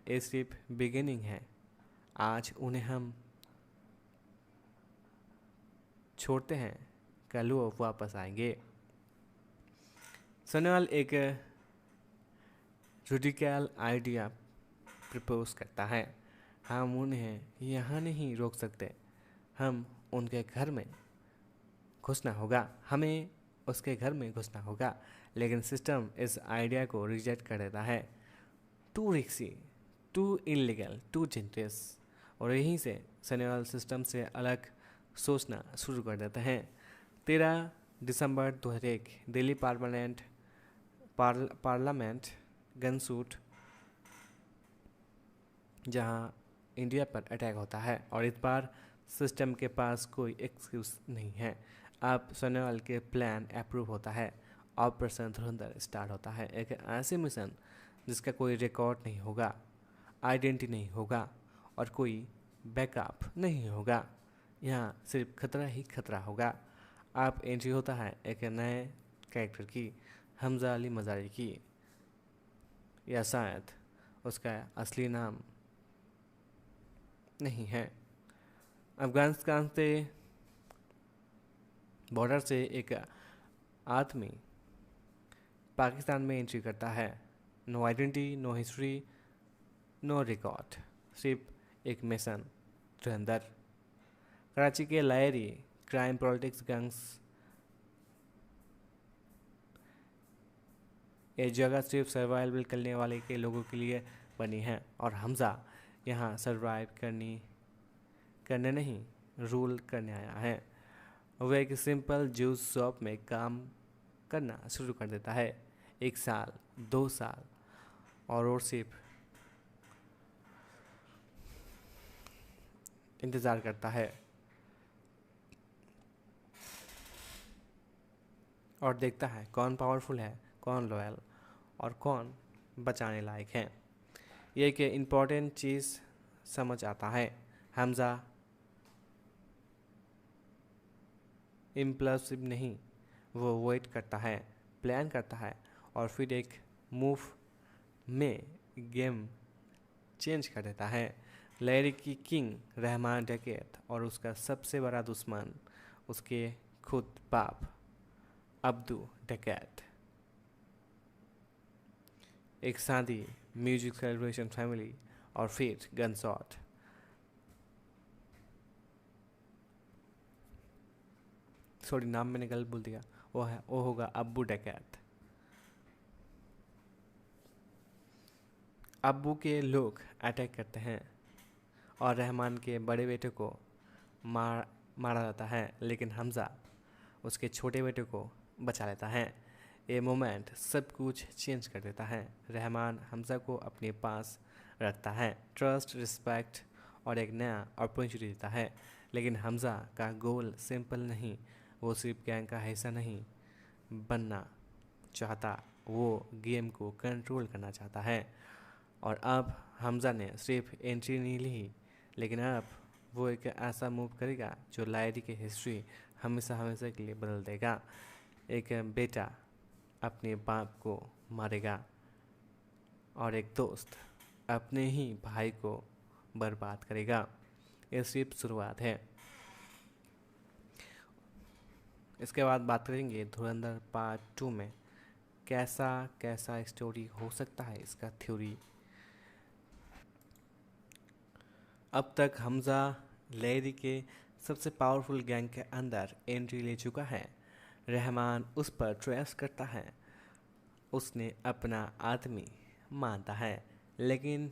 ये सिर्फ बिगिनिंग है। आज उन्हें हम छोड़ते हैं, कल वो वापस आएंगे। सन्याल एक रेडिकल आइडिया प्रपोज करता है। हम उन्हें यहाँ नहीं रोक सकते, हम उनके घर में घुसना होगा, हमें उसके घर में घुसना होगा। लेकिन सिस्टम इस आइडिया को रिजेक्ट कर देता है। टू रिक्सी, टू इलीगल, टू जेंटस। और यहीं से सन्याल सिस्टम से अलग सोचना शुरू कर देते हैं। 13 दिसंबर 2001 दिल्ली पार्लियामेंट गनशूट जहां इंडिया पर अटैक होता है, और इस बार सिस्टम के पास कोई एक्सक्यूज नहीं है। अब सन्याल के प्लान अप्रूव होता है। ऑपरेशन धुरंधर स्टार्ट होता है, एक ऐसे मिशन जिसका कोई रिकॉर्ड नहीं होगा, आइडेंटिटी नहीं होगा और कोई बैकअप नहीं होगा। यहाँ सिर्फ खतरा ही खतरा होगा। आप एंट्री होता है एक नए कैरेक्टर की, हमजा अली मज़ारी की, या शायद उसका असली नाम नहीं है। अफगानिस्तान से बॉर्डर से एक आदमी पाकिस्तान में एंट्री करता है। No identity, no history, no record, सिर्फ एक मिशन धुरंधर। कराची के लायरी क्राइम पॉलिटिक्स गंग्स, ये जगह सिर्फ सर्वाइवल करने वाले के लोगों के लिए बनी है, और हमजा यहाँ सर्वाइव करने नहीं, रूल करने आया है। वह एक सिंपल जूस शॉप में काम करना शुरू कर देता है। 1 साल, 2 साल, और वो सिर्फ इंतज़ार करता है और देखता है कौन पावरफुल है, कौन लॉयल और कौन बचाने लायक है। ये एक इम्पॉर्टेंट चीज़ समझ आता है। हमजा इम्पल्सिव नहीं, वो वेट करता है, प्लान करता है, और फिर एक मूव में गेम चेंज कर देता है। लैरी की किंग रहमान डकैत और उसका सबसे बड़ा दुश्मन उसके खुद बाप अब्दू डकैत। एक शादी, म्यूजिक सेलिब्रेशन, फैमिली, और फिर गनशॉट। सॉरी, नाम मैंने गलत बोल दिया, वो होगा अब्बू डकैत। अब्बू के लोग अटैक करते हैं और रहमान के बड़े बेटे को मारा जाता है, लेकिन हमजा उसके छोटे बेटे को बचा लेता है। ये मोमेंट सब कुछ चेंज कर देता है। रहमान हमजा को अपने पास रखता है, ट्रस्ट, रिस्पेक्ट और एक नया अपॉर्चुनिटी देता है। लेकिन हमजा का गोल सिंपल नहीं, वो सिर्फ गैंग का हिस्सा नहीं बनना चाहता, वो गेम को कंट्रोल करना चाहता है। और अब हमजा ने सिर्फ एंट्री नहीं ली, लेकिन अब वो एक ऐसा मूव करेगा जो लायरी की हिस्ट्री हमेशा हमेशा के लिए बदल देगा। एक बेटा अपने बाप को मारेगा और एक दोस्त अपने ही भाई को बर्बाद करेगा। ये सिर्फ शुरुआत है। इसके बाद बात करेंगे धुरंधर पार्ट 2 में कैसा कैसा स्टोरी हो सकता है, इसका थ्योरी। अब तक हमजा लैरी के सबसे पावरफुल गैंग के अंदर एंट्री ले चुका है। रहमान उस पर ट्रस्ट करता है, उसने अपना आदमी मानता है। लेकिन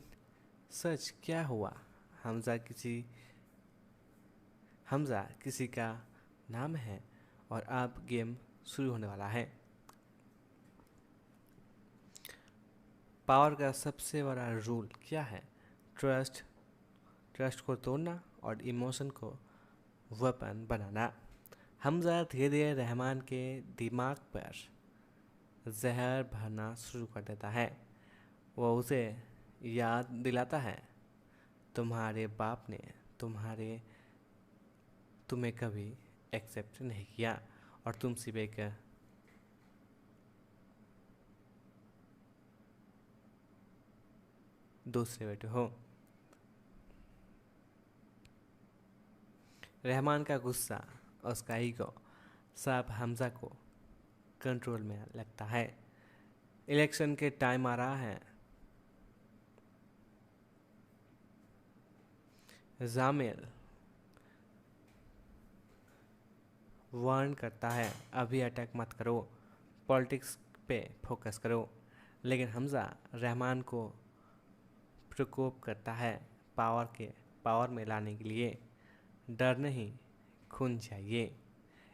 सच क्या हुआ? हमजा किसी का नाम है और अब गेम शुरू होने वाला है। पावर का सबसे बड़ा रूल क्या है? ट्रस्ट को तोड़ना और इमोशन को वेपन बनाना। हमजा धीरे धीरे रहमान के दिमाग पर जहर भरना शुरू कर देता है। वो उसे याद दिलाता है, तुम्हारे बाप ने तुम्हें कभी एक्सेप्ट नहीं किया और तुम सिर्फ एक दूसरे बेटे हो। रहमान का गुस्सा और उसका ईगो सब हमजा को कंट्रोल में लगता है। इलेक्शन के टाइम आ रहा है। जामिल वार्न करता है, अभी अटैक मत करो, पॉलिटिक्स पे फोकस करो। लेकिन हमजा रहमान को प्रकोप करता है, पावर में लाने के लिए डर नहीं, खून चाहिए।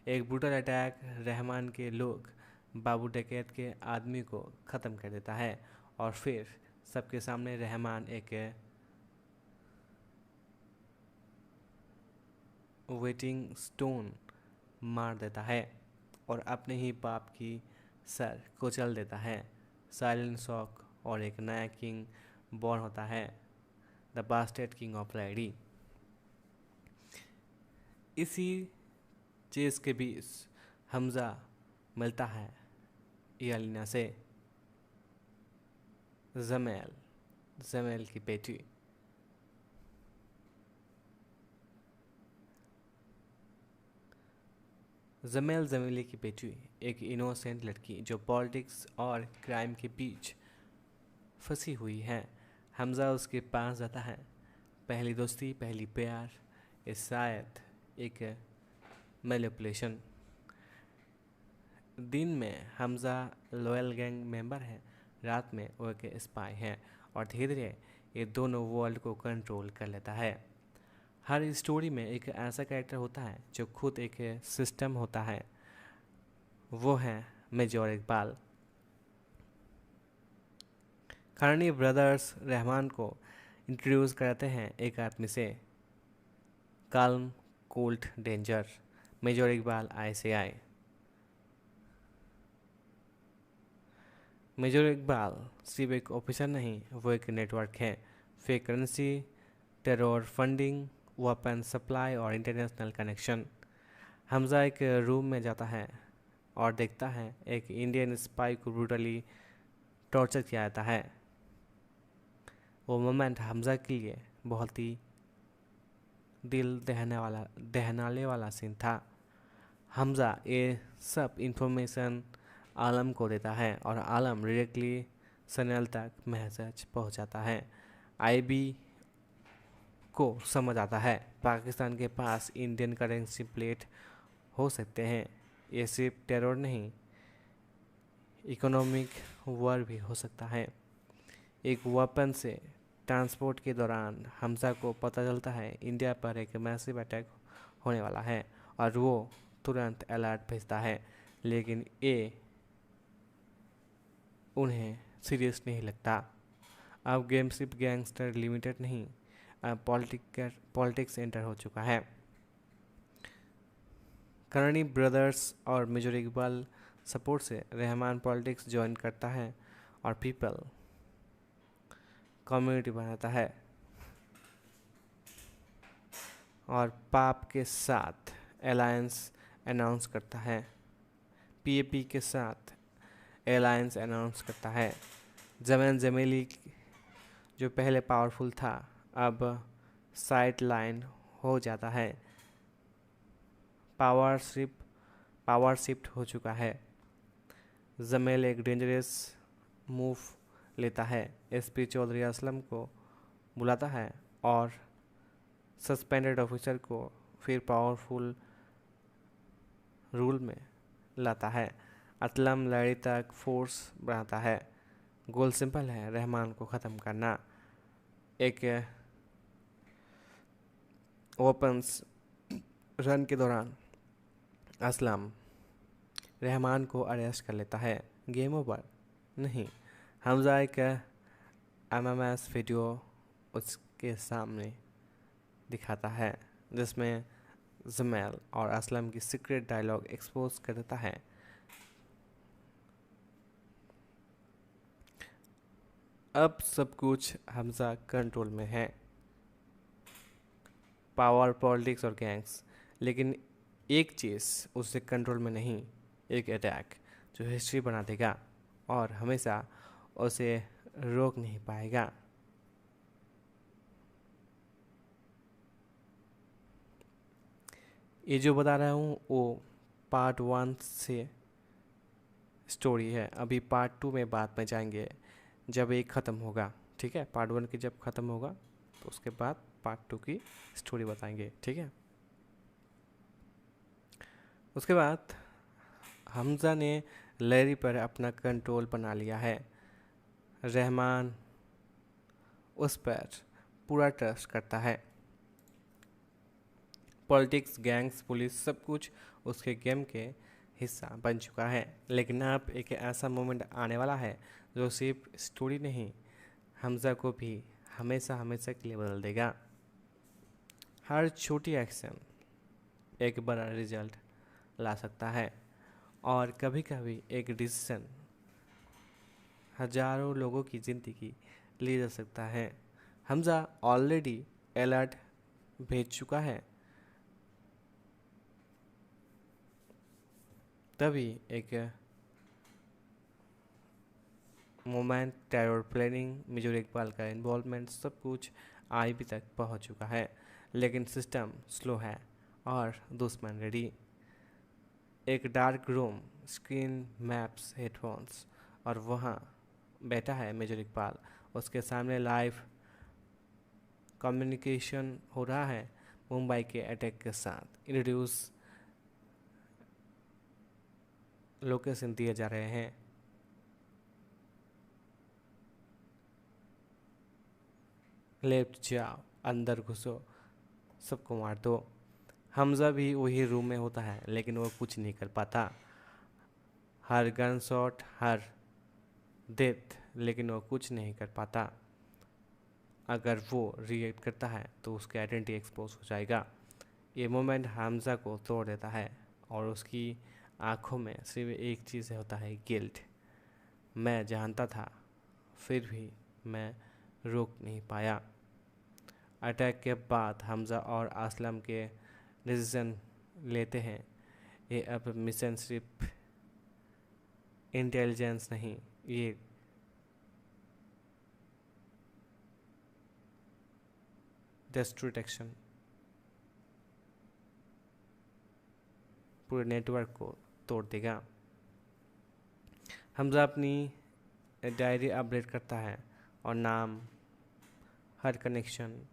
एक ब्रूटल अटैक रहमान के लोग बाबू डकैत के आदमी को ख़त्म कर देता है और फिर सबके सामने रहमान एक वेटिंग स्टोन मार देता है और अपने ही बाप की सर कुचल देता है। साइलेंट शॉक और एक नया किंग बॉर्न होता है, द बास्टेड किंग ऑफ राइडी। इसी चीज़ के बीच हमजा मिलता है यालिना से, जमेल की बेटी। जमेली की बेटी एक इनोसेंट लड़की जो पॉलिटिक्स और क्राइम के बीच फंसी हुई है। हमजा उसके पास जाता है, पहली दोस्ती, पहली प्यार, ये शायद एक मैनिपुलेशन। दिन में हमजा लॉयल गैंग मेंबर है, रात में वो एक स्पाई है और धीरे धीरे ये दोनों वर्ल्ड को कंट्रोल कर लेता है। हर स्टोरी में एक ऐसा कैरेक्टर होता है जो खुद एक सिस्टम होता है, वो है मेजर इकबाल। खरनी ब्रदर्स रहमान को इंट्रोड्यूस कराते हैं एक आदमी से, calm cold danger, major Iqbal ICI। Major Iqbal सिर्फ एक ऑफिसर नहीं, वो एक नेटवर्क है। Fake currency, terror funding, weapon supply और इंटरनेशनल कनेक्शन। हमजा एक रूम में जाता है और देखता है एक इंडियन स्पाई को ब्रूटली टॉर्चर किया जाता है। वो मोमेंट हमजा के लिए बहुत ही दिल दहनाने वाला सीन था। हमजा ये सब इंफॉर्मेशन आलम को देता है और आलम डायरेक्टली सनल तक मैसेज पहुंचाता है। IB को समझ आता है पाकिस्तान के पास इंडियन करेंसी प्लेट हो सकते हैं, ये सिर्फ टेरर नहीं, इकोनॉमिक वॉर भी हो सकता है। एक वेपन से ट्रांसपोर्ट के दौरान हमजा को पता चलता है इंडिया पर एक मैसिव अटैक होने वाला है और वो तुरंत अलर्ट भेजता है, लेकिन ये उन्हें सीरियस नहीं लगता। अब गेम सिर्फ गैंगस्टर लिमिटेड नहीं, अब पॉलिटिक्स एंटर हो चुका है। करनी ब्रदर्स और मेजर इकबाल सपोर्ट से रहमान पॉलिटिक्स ज्वाइन करता है और पीपल कम्युनिटी बनाता है और पाप के साथ अलायंस अनाउंस करता है। PAP के साथ अलायंस अनाउंस करता है। जमेली जो पहले पावरफुल था अब साइड लाइन हो जाता है, पावर शिफ्ट हो चुका है। जमेल एक डेंजरस मूव लेता है, SP चौधरी असलम को बुलाता है और सस्पेंडेड ऑफिसर को फिर पावरफुल रूल में लाता है। असलम लड़ी तक फोर्स बढ़ाता है। गोल सिंपल है, रहमान को ख़त्म करना। एक ओपन्स रन के दौरान असलम रहमान को अरेस्ट कर लेता है। गेम ओवर नहीं, हमजा एक MMS वीडियो उसके सामने दिखाता है जिसमें जमेल और असलम की सीक्रेट डायलॉग एक्सपोज कर देता है। अब सब कुछ हमजा कंट्रोल में है, पावर, पॉलिटिक्स और गैंग्स, लेकिन एक चीज़ उससे कंट्रोल में नहीं, एक अटैक जो हिस्ट्री बना देगा और हमेशा उसे रोक नहीं पाएगा। ये जो बता रहा हूँ वो पार्ट 1 से स्टोरी है। अभी पार्ट 2 में बाद में जाएंगे जब ये ख़त्म होगा। ठीक है, पार्ट 1 की जब ख़त्म होगा तो उसके बाद पार्ट 2 की स्टोरी बताएंगे। ठीक है, उसके बाद हमज़ा ने लैरी पर अपना कंट्रोल बना लिया है। रहमान उस पर पूरा ट्रस्ट करता है। पॉलिटिक्स, गैंग्स, पुलिस सब कुछ उसके गेम के हिस्सा बन चुका है। लेकिन अब एक ऐसा मोमेंट आने वाला है जो सिर्फ स्टोरी नहीं, हमज़ा को भी हमेशा हमेशा के लिए बदल देगा। हर छोटी एक्शन एक बड़ा रिजल्ट ला सकता है, और कभी कभी एक डिसीजन हजारों लोगों की ज़िंदगी ले जा सकता है। हमज़ा ऑलरेडी अलर्ट भेज चुका है। तभी एक moment, terror planning, major Iqbal का इन्वॉल्वमेंट, सब कुछ आईबी तक पहुंच चुका है। लेकिन सिस्टम स्लो है और दुश्मन रेडी। एक dark room, screen, maps, headphones, और वहाँ बैठा है मेजर इकबाल। उसके सामने लाइव कम्युनिकेशन हो रहा है मुंबई के अटैक के साथ। इंट्रोड्यूस लोकेशन दिए जा रहे हैं। लेफ्ट जाओ, अंदर घुसो, सबको मार दो। हमज़ा भी वही रूम में होता है लेकिन वो कुछ नहीं कर पाता। हर गन शॉट, हर डेथ, लेकिन वो कुछ नहीं कर पाता। अगर वो रिएक्ट करता है तो उसकी आइडेंटिटी एक्सपोज हो जाएगा। ये मोमेंट हमज़ा को तोड़ देता है और उसकी आंखों में सिर्फ एक चीज़ होता है, गिल्ट। मैं जानता था, फिर भी मैं रोक नहीं पाया। अटैक के बाद हमज़ा और असलम के डिसीजन लेते हैं। ये अब मिशन सिर्फ इंटेलिजेंस नहीं, ये डिस्ट्रैक्शन पूरे नेटवर्क को तोड़ देगा। हमज़ा अपनी डायरी अपडेट करता है और नाम, हर कनेक्शन,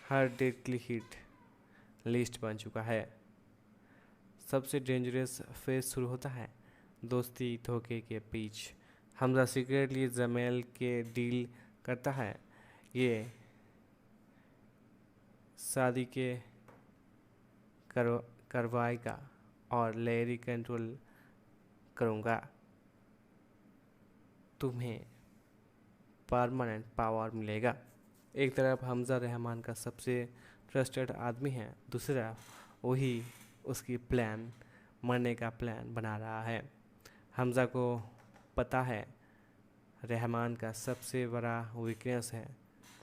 हर डेडली हिट लिस्ट बन चुका है। सबसे डेंजरस फेज शुरू होता है, दोस्ती धोखे के बीच। हमज़ा सीक्रेटली जमेल के डील करता है। ये शादी के करवाएगा और लैरी कंट्रोल करूँगा। तुम्हें परमानेंट पावर मिलेगा। एक तरफ हमज़ा रहमान का सबसे ट्रस्टेड आदमी है, दूसरा वही उसकी प्लान, मरने का प्लान बना रहा है। हमज़ा को पता है रहमान का सबसे बड़ा वीकनेस है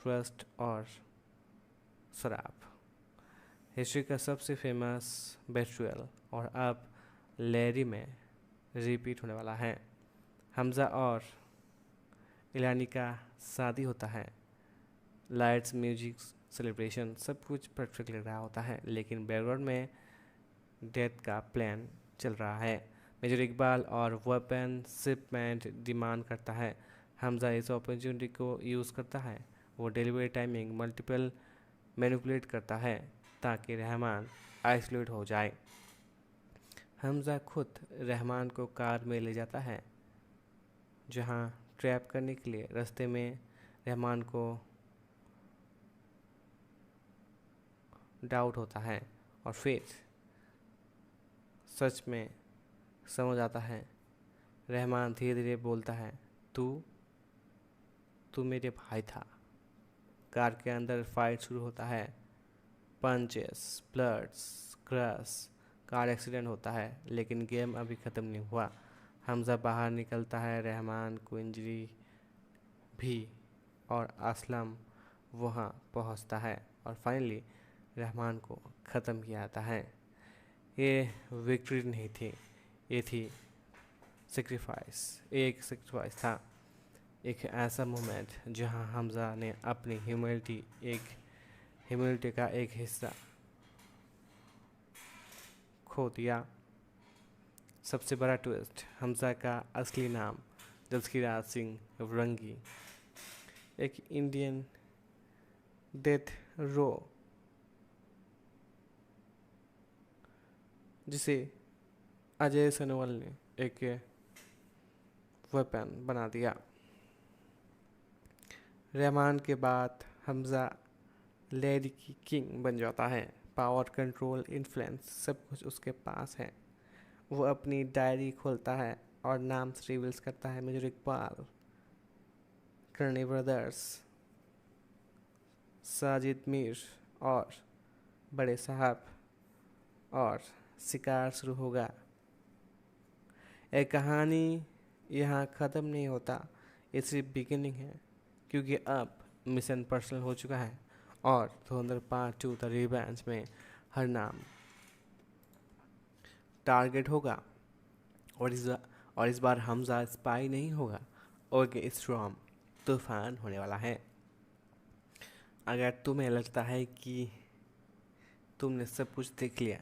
ट्रस्ट और शराब। हिस्ट्री का सबसे फेमस बेट्रियल और अब लैरी में रिपीट होने वाला है। हमज़ा और इलानी का शादी होता है। लाइट्स, म्यूजिक, सेलिब्रेशन, सब कुछ परफेक्ट लग रहा होता है, लेकिन बैकग्राउंड में डेथ का प्लान चल रहा है। मेजर इकबाल और वेपन शिपमेंट डिमांड करता है। हमज़ा इस अपॉर्चुनिटी को यूज़ करता है। वो डिलीवरी टाइमिंग मल्टीपल मैनिपुलेट करता है ताकि रहमान आइसोलेट हो जाए। हमज़ा खुद रहमान को कार में ले जाता है जहां ट्रैप करने के लिए। रास्ते में रहमान को डाउट होता है और फिर सच में समझ आता है। रहमान धीरे धीरे बोलता है, तू मेरे भाई था। कार के अंदर फाइट शुरू होता है। Punches, bloods, crash, car accident होता है, लेकिन गेम अभी ख़त्म नहीं हुआ। हमज़ा बाहर निकलता है, रहमान को इंजरी भी, और असलम वहाँ पहुँचता है और फाइनली रहमान को ख़त्म किया जाता है। ये विक्ट्री नहीं थी, ये थी सेक्रीफाइस। एक सेक्रीफाइस था, एक ऐसा मोमेंट जहां हमज़ा ने अपनी ह्यूमैनिटी का एक हिस्सा खो दिया। सबसे बड़ा ट्विस्ट, हमजा का असली नाम जसकीराज सिंह वरंगी, एक इंडियन डेथ रो जिसे अजय सोनोवाल ने एक वेपन बना दिया। रहमान के बाद हमजा लेडी की किंग बन जाता है। पावर, कंट्रोल, इन्फ्लुएंस सब कुछ उसके पास है। वो अपनी डायरी खोलता है और नाम से रिवील्स करता है मेजर इकबाल, करनी ब्रदर्स, साजिद मीर और बड़े साहब, और शिकार शुरू होगा। एक कहानी यहाँ ख़त्म नहीं होता, ये सिर्फ बिगिनिंग है, क्योंकि अब मिशन पर्सनल हो चुका है और धुरंधर पार्ट 2 द रिवेंज में हर नाम टारगेट होगा। और इस बार हमजा स्पाई नहीं होगा और ये स्ट्रॉम तूफान होने वाला है। अगर तुम्हें लगता है कि तुमने सब कुछ देख लिया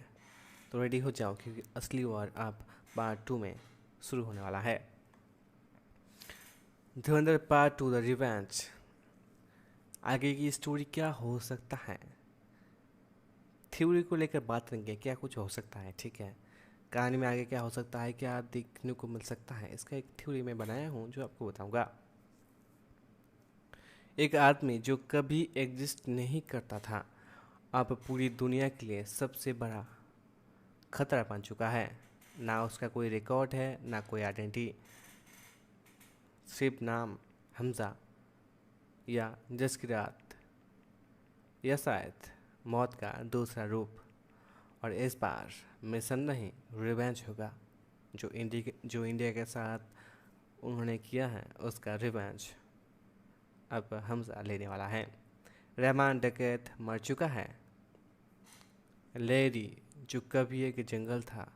तो रेडी हो जाओ, क्योंकि असली वॉर अब पार्ट 2 में शुरू होने वाला है। धुरंधर पार्ट 2 द रिवेंज, आगे की स्टोरी क्या हो सकता है, थ्योरी को लेकर बात करेंगे। क्या कुछ हो सकता है, ठीक है, कहानी में आगे क्या हो सकता है, क्या देखने को मिल सकता है, इसका एक थ्योरी मैं बनाया हूँ जो आपको बताऊंगा। एक आदमी जो कभी एग्जिस्ट नहीं करता था, अब पूरी दुनिया के लिए सबसे बड़ा खतरा बन चुका है। ना उसका कोई रिकॉर्ड है, ना कोई आइडेंटिटी, सिर्फ नाम हमजा या जसकिरात, या शायद मौत का दूसरा रूप। और इस बार मिशन नहीं, रिवेंज होगा। जो इंडिया के साथ उन्होंने किया है उसका रिवेंज अब हमजा लेने वाला है। रहमान डकैत मर चुका है। लेडी जो कभी एक जंगल था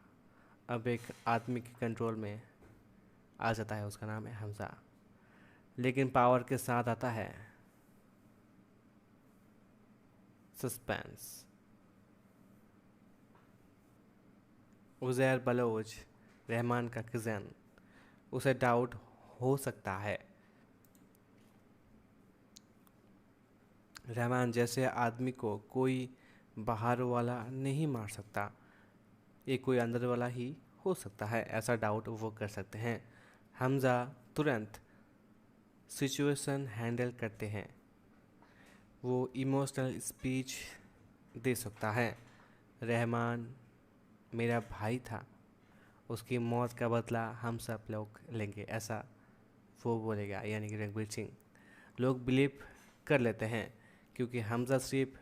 अब एक आदमी के कंट्रोल में आ जाता है, उसका नाम है हमजा। लेकिन पावर के साथ आता है सस्पेंस। उज़ैर बलोच रहमान का कज़न, उसे डाउट हो सकता है। रहमान जैसे आदमी को कोई बाहर वाला नहीं मार सकता, ये कोई अंदर वाला ही हो सकता है, ऐसा डाउट वो कर सकते हैं। हमजा तुरंत सिचुएशन हैंडल करते हैं, वो इमोशनल स्पीच दे सकता है। रहमान मेरा भाई था, उसकी मौत का बदला हम सब लोग लेंगे, ऐसा वो बोलेगा, यानी कि रणवीर सिंह। लोग बिलीव कर लेते हैं क्योंकि हमजा सिर्फ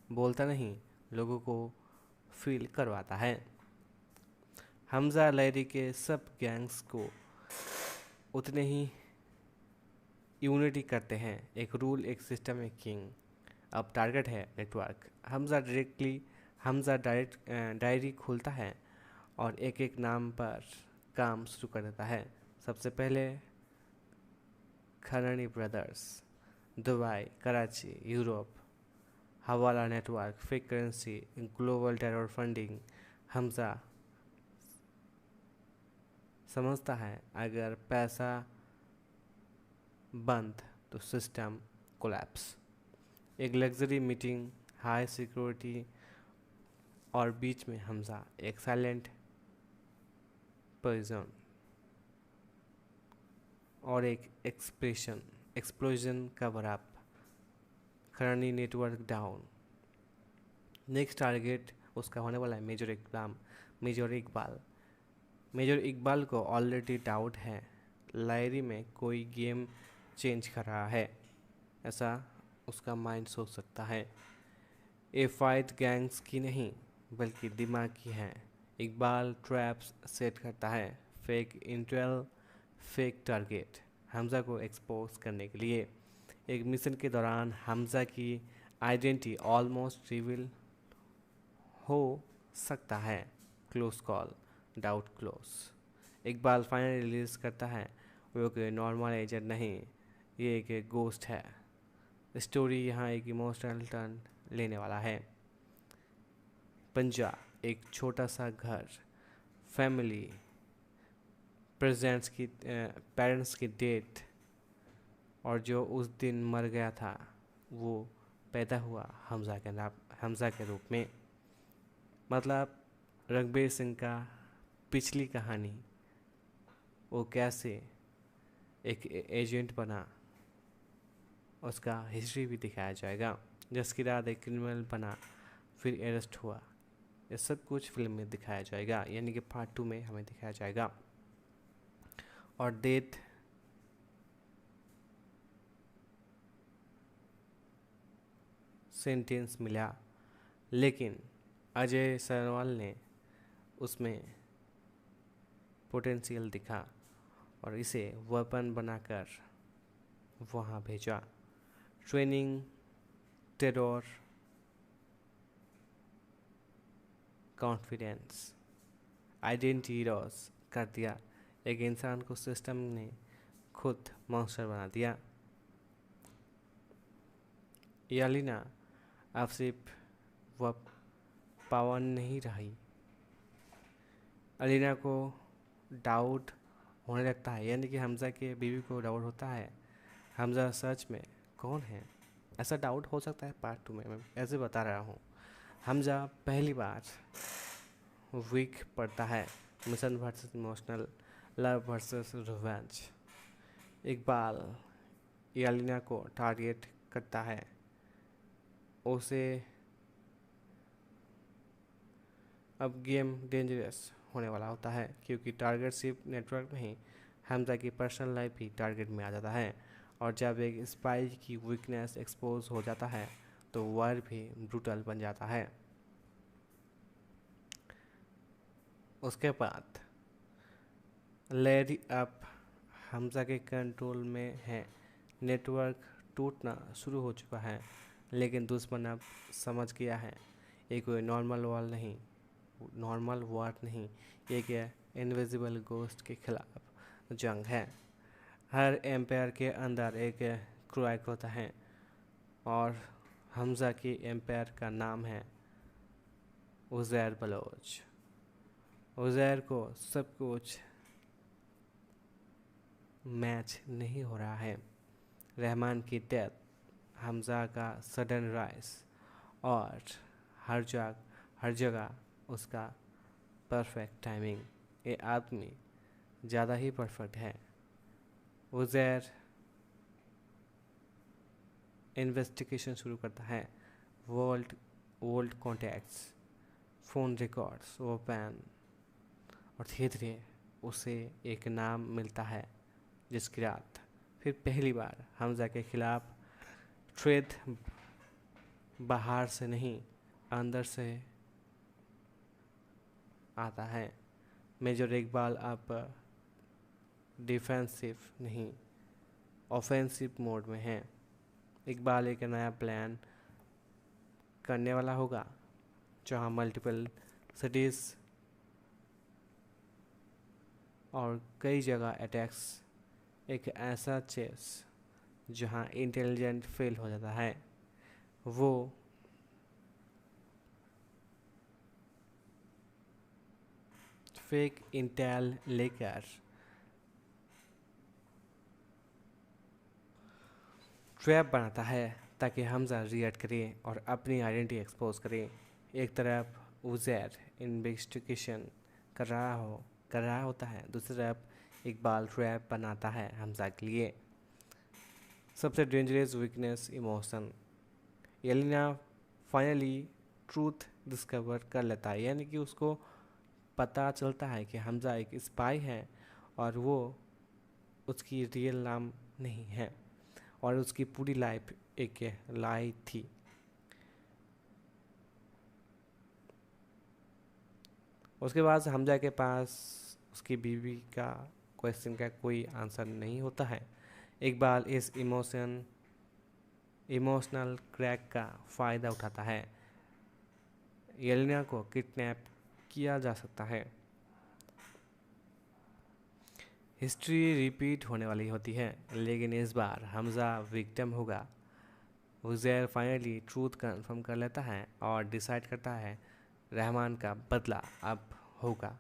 बोलता नहीं, लोगों को फील करवाता है। हमजा लहरी के सब गैंग्स को उतने ही यूनिटी करते हैं, एक रूल, एक सिस्टम, एक किंग। अब टारगेट है नेटवर्क। हमजा डायरेक्ट डायरी खोलता है और एक एक नाम पर काम शुरू कर देता है। सबसे पहले Kharani brothers, Dubai, Karachi, Europe, hawala network, fake currency, global terror funding. Hamza समझता है अगर पैसा बंद तो सिस्टम कोलैप्स। एक लग्जरी मीटिंग, हाई सिक्योरिटी, और बीच में हमजा एक साइलेंट पर्सन और एक explosion cover up. Kharani network down. Next target उसका होने वाला है मेजर इकबाल। मेजर इकबाल को ऑलरेडी डाउट है लायरी में कोई गेम चेंज कर रहा है, ऐसा उसका माइंड सोच सकता है। ये फाइट गैंग्स की नहीं बल्कि दिमाग की है। इकबाल ट्रैप्स सेट करता है, fake Intel, fake target, Hamza को एक्सपोज करने के लिए। एक मिशन के दौरान हमजा की आइडेंटिटी ऑलमोस्ट रिवील हो सकता है। Close call, doubt close. Iqbal final release करता है वो कोई नॉर्मल एजेंट नहीं, ये एक गोस्ट है। स्टोरी यहाँ एक इमोशनल टर्न लेने वाला है। पंजा एक छोटा सा घर, फैमिली, पेरेंट्स की डेथ, और जो उस दिन मर गया था वो पैदा हुआ हमज़ा के रूप में। मतलब रणबीर सिंह का पिछली कहानी, वो कैसे एक एजेंट बना, उसका हिस्ट्री भी दिखाया जाएगा। जिसके बाद एक क्रिमिनल बना, फिर अरेस्ट हुआ, ये सब कुछ फिल्म में दिखाया जाएगा, यानी कि पार्ट 2 में हमें दिखाया जाएगा। और डेथ सेंटेंस मिला, लेकिन अजय सरवाल ने उसमें पोटेंशियल दिखा और इसे वेपन बनाकर वहाँ भेजा। Training, terror, confidence, identity loss कर दिया। एक इंसान को सिस्टम ने खुद मॉन्स्टर बना दिया। यालिना अब सिर्फ वह पावर नहीं रही, अलीना को डाउट होने लगता है, यानी कि हमज़ा के बीवी को डाउट होता है हमज़ा सच में कौन है। ऐसा डाउट हो सकता है पार्ट 2 में, मैं ऐसे बता रहा हूँ। हमज़ा पहली बार वीक पड़ता है, mission versus emotional, love versus revenge. Iqbal Yalina को टारगेट करता है, उसे अब गेम डेंजरस होने वाला होता है, क्योंकि टारगेट सिर्फ नेटवर्क नहीं, हमज़ा की पर्सनल लाइफ भी टारगेट में आ जाता है। और जब एक स्पाई की वीकनेस एक्सपोज हो जाता है तो वार भी ब्रूटल बन जाता है। उसके बाद लैरी अब हमज़ा के कंट्रोल में है, नेटवर्क टूटना शुरू हो चुका है, लेकिन दुश्मन अब समझ गया है ये कोई नॉर्मल वार नहीं, ये क्या इनविजिबल गोस्ट के खिलाफ जंग है। हर एम्पायर के अंदर एक क्रोएक होता है और हमज़ा की एम्पायर का नाम है उज़ैर बलोच। उज़ैर को सब कुछ मैच नहीं हो रहा है। रहमान की डेथ, हमज़ा का सडन राइज, और हर जगह उसका परफेक्ट टाइमिंग। ये आदमी ज़्यादा ही परफेक्ट है। उज़ैर इन्वेस्टिगेशन शुरू करता है, वर्ल्ड कॉन्टैक्ट्स, फ़ोन रिकॉर्ड्स, वो पैन, और धीरे धीरे उसे एक नाम मिलता है जिसकी रात फिर पहली बार हमज़ा के खिलाफ ट्रेड बाहर से नहीं अंदर से आता है। मेजर इकबाल अब डिफेंसिव नहीं ऑफेंसिव मोड में है। इकबाल एक नया प्लान करने वाला होगा जहां मल्टीपल सिटीज़ और कई जगह अटैक्स, एक ऐसा चेस जहां इंटेलिजेंट फेल हो जाता है। वो फेक इंटेल लेकर ट्रैप बनाता है ताकि हमज़ा रिएक्ट करे और अपनी आइडेंटिटी एक्सपोज करे। एक तरफ उज़ैर इन्वेस्टिगेशन कर रहा होता है, दूसरी तरफ इकबाल ट्रैप बनाता है हमज़ा के लिए। सबसे dangerous weakness emotion, Yalina finally truth discover कर लेता है, यानी कि उसको पता चलता है कि हमज़ा एक स्पाई है और वो उसकी रियल नाम नहीं है और उसकी पूरी लाइफ एक लाई थी। उसके बाद हमज़ा के पास उसकी बीवी का क्वेश्चन का कोई आंसर नहीं होता है। इकबाल इस इमोशनल क्रैक का फ़ायदा उठाता है। येलिना को किडनैप किया जा सकता है। हिस्ट्री रिपीट होने वाली होती है, लेकिन इस बार हमज़ा विक्टिम होगा। उज़ैर फाइनली ट्रूथ कंफर्म कर लेता है और डिसाइड करता है रहमान का बदला अब होगा।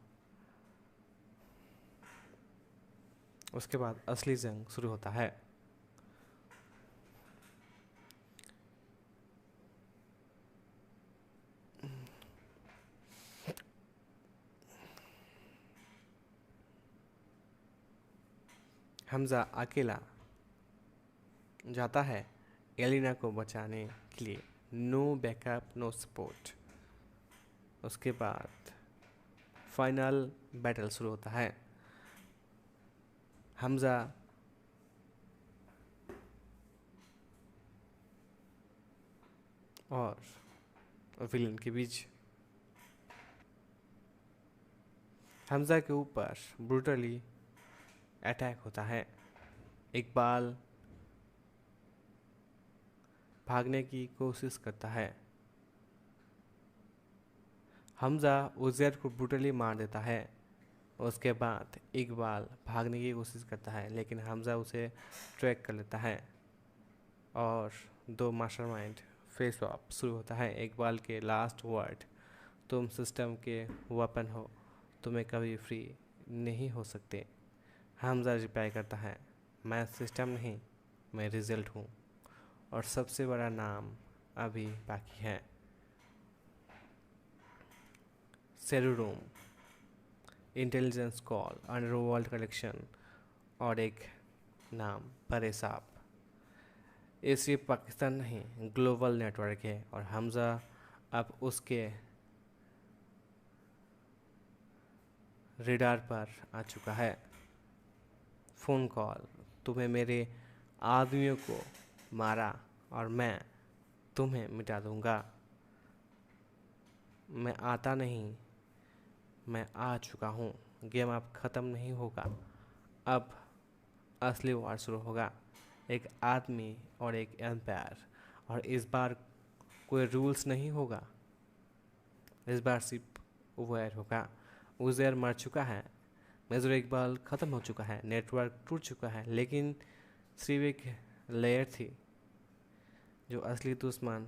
उसके बाद असली जंग शुरू होता है। हमजा अकेला जाता है एलिना को बचाने के लिए। No backup, no support. उसके बाद फाइनल बैटल शुरू होता है। हमजा और विलन के बीच। हमजा के ऊपर ब्रूटली अटैक होता है। इकबाल भागने की कोशिश करता है। हमजा उजैर को ब्रूटली मार देता है। उसके बाद इकबाल भागने की कोशिश करता है, लेकिन हमजा उसे ट्रैक कर लेता है और दो मास्टरमाइंड फेस ऑफ शुरू होता है। इकबाल के लास्ट वर्ड, तुम सिस्टम के वेपन हो, तुम्हें कभी फ्री नहीं हो सकते। हमजा रिप्लाई करता है, मैं सिस्टम नहीं, मैं रिजल्ट हूँ, और सबसे बड़ा नाम अभी बाकी है। सेरूरूम, इंटेलिजेंस कॉल, अंडरवर्ल्ड कलेक्शन और एक नाम बड़े साहब। ये सिर्फ पाकिस्तान नहीं, ग्लोबल नेटवर्क है, और हमजा अब उसके रेडार पर आ चुका है। फ़ोन कॉल, तुम्हें मेरे आदमियों को मारा और मैं तुम्हें मिटा दूंगा। मैं आता नहीं, मैं आ चुका हूँ। गेम अब ख़त्म नहीं होगा, अब असली वार शुरू होगा। एक आदमी और एक एम्पायर, और इस बार कोई रूल्स नहीं होगा, इस बार सिर्फ वार होगा। उज़ैर मर चुका है, मेजर इकबाल ख़त्म हो चुका है, नेटवर्क टूट चुका है, लेकिन सिर्फ एक लेयर थी। जो असली दुश्मन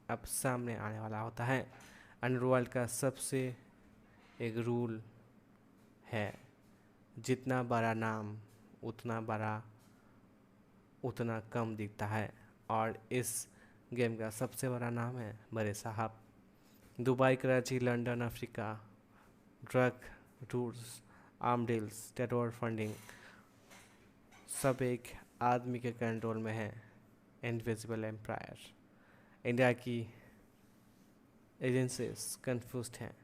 अब सामने आने वाला होता है। अंडरवर्ल्ड का सबसे एक रूल है, जितना बड़ा नाम उतना बड़ा उतना कम दिखता है, और इस गेम का सबसे बड़ा नाम है बड़े साहब। Dubai, Karachi, London, Africa, drug tours, arm deals, terror funding, सब एक आदमी के कंट्रोल में है, इनविजिबल एम्पायर। इंडिया की एजेंसीज कंफ्यूज्ड हैं,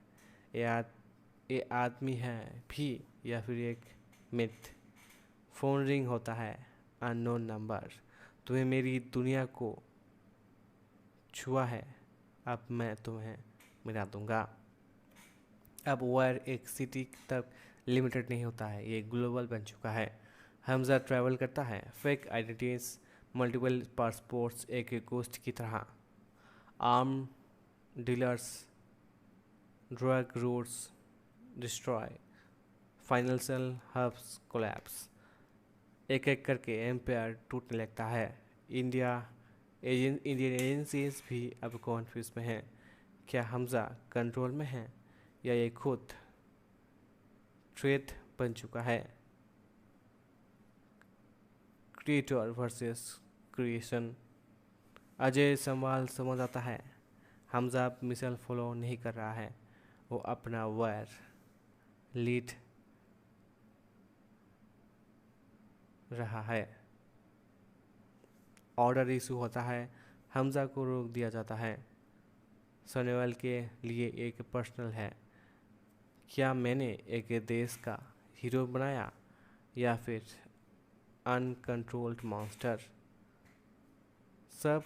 ये आदमी है भी या फिर एक मिथ। फ़ोन रिंग होता है, अननोन नंबर, तुम्हें मेरी दुनिया को छुआ है, अब मैं तुम्हें मिला दूंगा। अब वायर एक सिटी तक लिमिटेड नहीं होता है, ये ग्लोबल बन चुका है। हमजा ट्रैवल करता है, फेक आइडेंटिटीज, मल्टीपल पासपोर्ट्स, एक गोस्ट की तरह। Arm dealers, drug routes destroy, financial hubs collapse. एक एक करके एम्पायर टूटने लगता है। इंडियन एजेंसीज भी अब कॉन्फ्यूज में हैं। क्या हमजा कंट्रोल में है, या ये खुद ट्रेथ बन चुका है? Creator versus creation. अजय सवाल समझ आता है। हमजा अब मिसाइल फॉलो नहीं कर रहा है, वो अपना वायर लीड रहा है। ऑर्डर इशू होता है, हमजा को रोक दिया जाता है। सनेवाल के लिए एक पर्सनल है, क्या मैंने एक देश का हीरो बनाया या फिर अनकंट्रोल्ड मॉन्स्टर? सब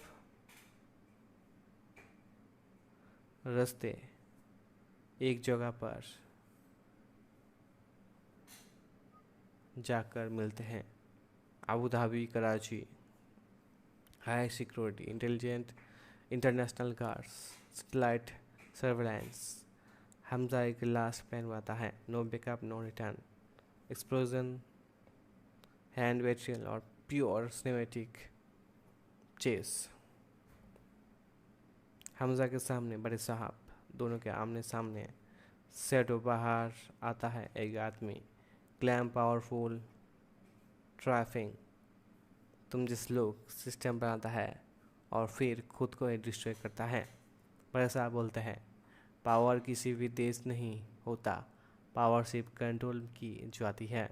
रास्ते एक जगह पर जाकर मिलते हैं। Abu Dhabi, Karachi, high security, intelligent, international guards, satellite surveillance. Hamza एक लास्ट प्लान बनाता है, no backup, no return, explosion, hand वेट्रियल और प्योर सिनेमेटिक चेस। हमजा के सामने बड़े साहब, दोनों के आमने सामने। शैडो बाहर आता है एक आदमी। क्लैम पावरफुल ट्रैफिंग। तुम जिस लोग सिस्टम बनाता है और फिर खुद को ही डिस्ट्रॉय करता है। बड़े साहब बोलते हैं पावर किसी भी देश नहीं होता, पावर सिर्फ कंट्रोल की जाती है।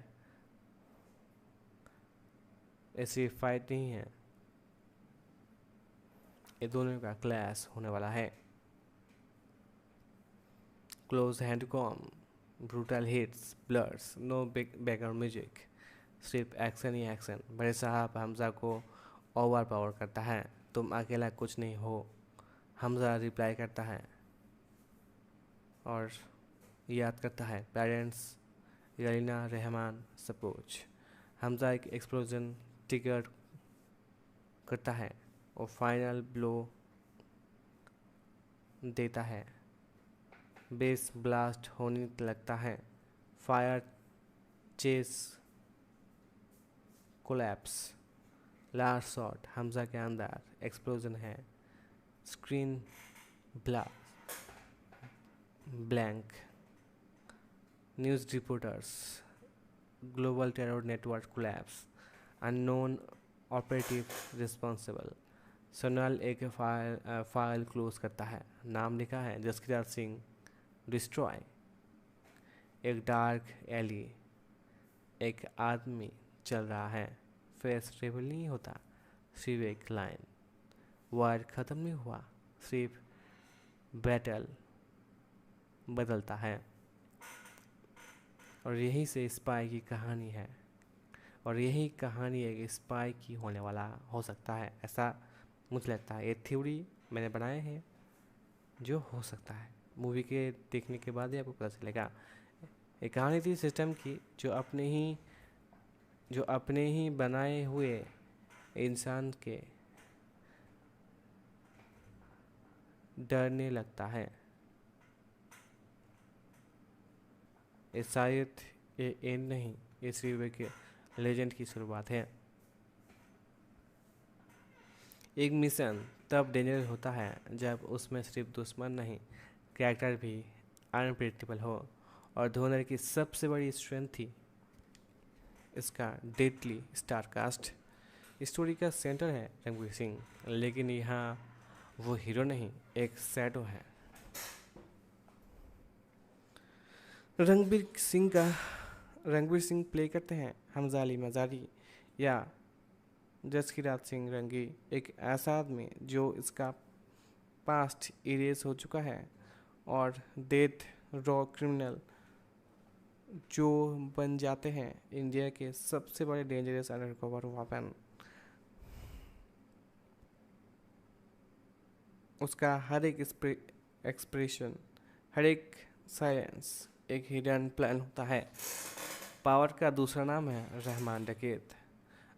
ये सिर्फ फाइट नहीं है, ये दोनों का क्लैश होने वाला है। Close hand com, brutal hits, blurs, no background music, सिर्फ एक्शन ही एक्शन। बड़े साहब हमजा को ओवर पावर करता है। तुम अकेला कुछ नहीं हो। हमजा रिप्लाई करता है और याद करता है पेरेंट्स, यलीना, रहमान, सपोज। हमजा एक एक्सप्लोजन ट्रिगर करता है और फाइनल ब्लो देता है। बेस ब्लास्ट होने लगता है। Fire chase collapse. Last shot Hamza के अंदर एक्सप्लोजन है। Screen blank. News reporters, global terror network collapse, unknown operative responsible. Sonal एक फाइल क्लोज करता है। नाम लिखा है जसकिराज सिंह। डिस्ट्रॉय। एक डार्क एली, एक आदमी चल रहा है। फेस रिवील नहीं होता, सिर्फ एक लाइन। वार ख़त्म नहीं हुआ, सिर्फ बैटल बदलता है। और यही से स्पाई की कहानी है, और यही कहानी एक स्पाई की होने वाला हो सकता है, ऐसा मुझे लगता है। ये थ्योरी मैंने बनाए हैं जो हो सकता है। मूवी के देखने के बाद ही आपको पता चलेगा। एक कहानी थी सिस्टम की जो अपने ही बनाए हुए इंसान के डरने लगता है। ये शायद ये एंड नहीं, ये सिर्फ एक लेजेंड की शुरुआत है। एक मिशन तब डेंजरस होता है जब उसमें सिर्फ दुश्मन नहीं, कैरेक्टर भी अनप्रेडिक्टेबल हो। और धोनर की सबसे बड़ी स्ट्रेंथ थी इसका डेडली स्टारकास्ट। स्टोरी का सेंटर है रणवीर सिंह, लेकिन यहाँ वो हीरो नहीं, एक शैडो है। रणवीर सिंह प्ले करते हैं हमजा अली मजारी या जसकिराज सिंह रंगी, एक ऐसा आदमी जो इसका पास्ट इरेज हो चुका है और डेथ रॉ क्रिमिनल जो बन जाते हैं इंडिया के सबसे बड़े डेंजरस अंडरकवर वेपन। उसका हर एक एक्सप्रेशन, हर एक साइलेंस एक हिडन प्लान होता है। पावर का दूसरा नाम है रहमान डकैत।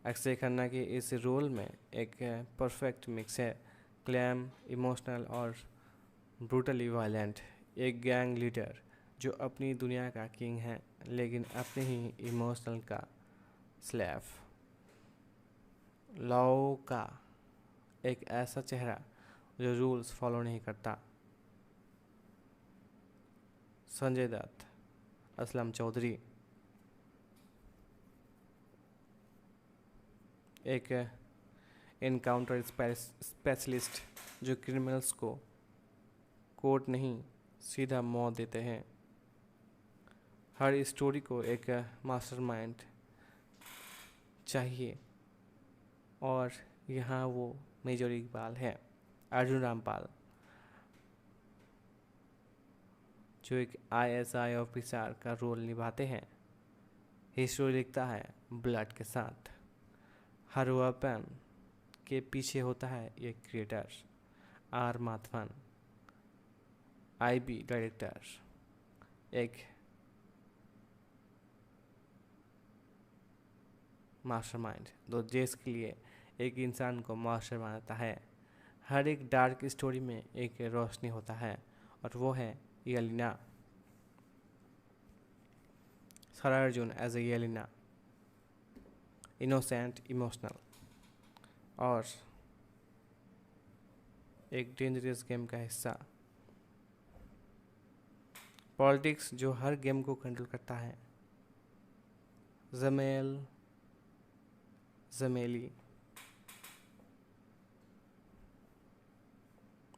अक्षय खन्ना के इस रोल में एक परफेक्ट मिक्स है, क्लैम, इमोशनल और ब्रूटली वायलेंट। एक गैंग लीडर जो अपनी दुनिया का किंग है लेकिन अपने ही इमोशनल का स्लेव। लॉ का एक ऐसा चेहरा जो रूल्स फॉलो नहीं करता। संजय दत्त, असलम चौधरी, एक एनकाउंटर स्पेशलिस्ट जो क्रिमिनल्स को कोर्ट नहीं सीधा मौत देते हैं। हर स्टोरी को एक मास्टरमाइंड चाहिए और यहाँ वो मेजर इकबाल है, अर्जुन रामपाल, जो एक आईएसआई ऑफिसर का रोल निभाते हैं। हिस्ट्री लिखता है ब्लड के साथ। हर वेपन के पीछे होता है एक creator, R Madhavan, IB director, एक मास्टरमाइंड दो देश के लिए एक इंसान को मास्टर बनाता है। हर एक डार्क स्टोरी में एक रोशनी होता है और वो है Yalina. Sara Arjun as a Yalina, innocent, emotional और एक डेंजरस गेम का हिस्सा। पॉलिटिक्स जो हर गेम को कंट्रोल करता है, जमेल जमेली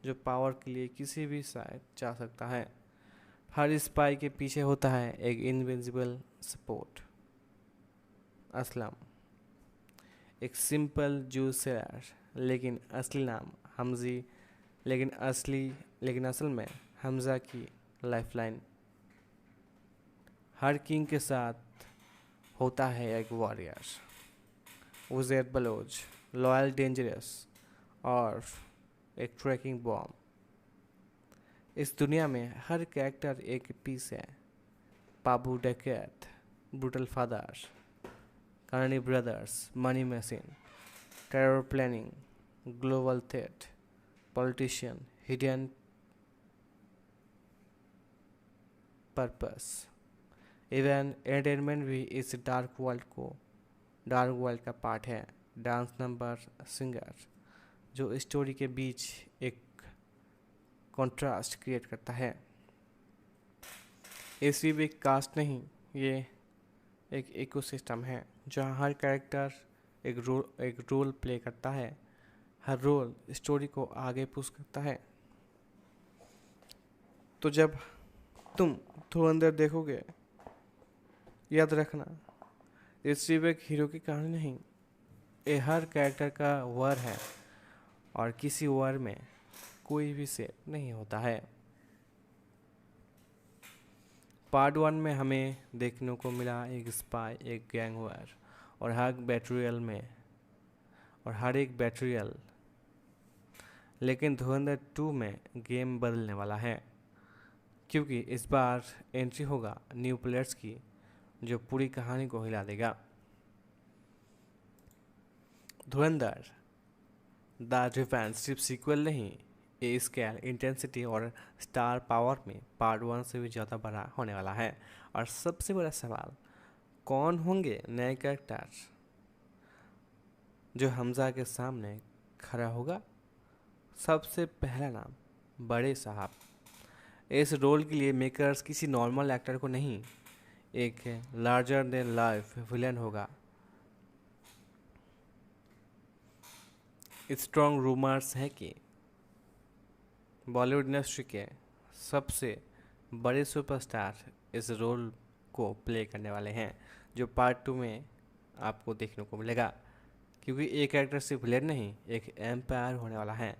जो पावर के लिए किसी भी साइड जा सकता है। हर स्पाई के पीछे होता है एक इनविजिबल सपोर्ट। असलम एक सिंपल जू सेलर, लेकिन असली नाम हमजी, लेकिन असल में हमजा की लाइफलाइन। हर किंग के साथ होता है एक warrior, Uzair Baloch, loyal dangerous और एक ट्रैकिंग बॉम्ब। इस दुनिया में हर कैरेक्टर एक पीस है। पाबू डकैत, brutal father, Carney brothers, money machine, terror planning, global threat, politician, hidden purpose. Even entertainment भी इस डार्क वर्ल्ड का पार्ट है। डांस नंबर सिंगर जो स्टोरी के बीच एक कंट्रास्ट क्रिएट करता है। ये सिर्फ एक कास्ट नहीं, ये एक इकोसिस्टम है जहाँ हर कैरेक्टर एक रोल प्ले करता है। हर रोल स्टोरी को आगे पुश करता है। तो जब तुम धुरंधर देखोगे, याद रखना ये सिर्फ एक हीरो की कहानी नहीं, ये हर कैरेक्टर का वार है और किसी वार में कोई भी सेफ नहीं होता है। पार्ट 1 में हमें देखने को मिला एक स्पाई, एक गैंग वार और हर एक बैटरियल। लेकिन धुरंधर 2 में गेम बदलने वाला है, क्योंकि इस बार एंट्री होगा न्यू प्लेयर्स की जो पूरी कहानी को हिला देगा। धुरंधर द रिवेंज सिर्फ सीक्वल नहीं, ये स्केल, इंटेंसिटी और स्टार पावर में पार्ट 1 से भी ज़्यादा बड़ा होने वाला है। और सबसे बड़ा सवाल, कौन होंगे नए कैरेक्टर जो हमजा के सामने खड़ा होगा? सबसे पहला नाम बड़े साहब। इस रोल के लिए मेकर्स किसी नॉर्मल एक्टर को नहीं, एक लार्जर देन लाइफ विलन होगा। स्ट्रॉन्ग रूमर्स है कि बॉलीवुड इंडस्ट्री के सबसे बड़े सुपरस्टार इस रोल को प्ले करने वाले हैं, जो पार्ट 2 में आपको देखने को मिलेगा। क्योंकि एक कैरेक्टर सिर्फ विलेन नहीं, एक एम्पायर होने वाला है।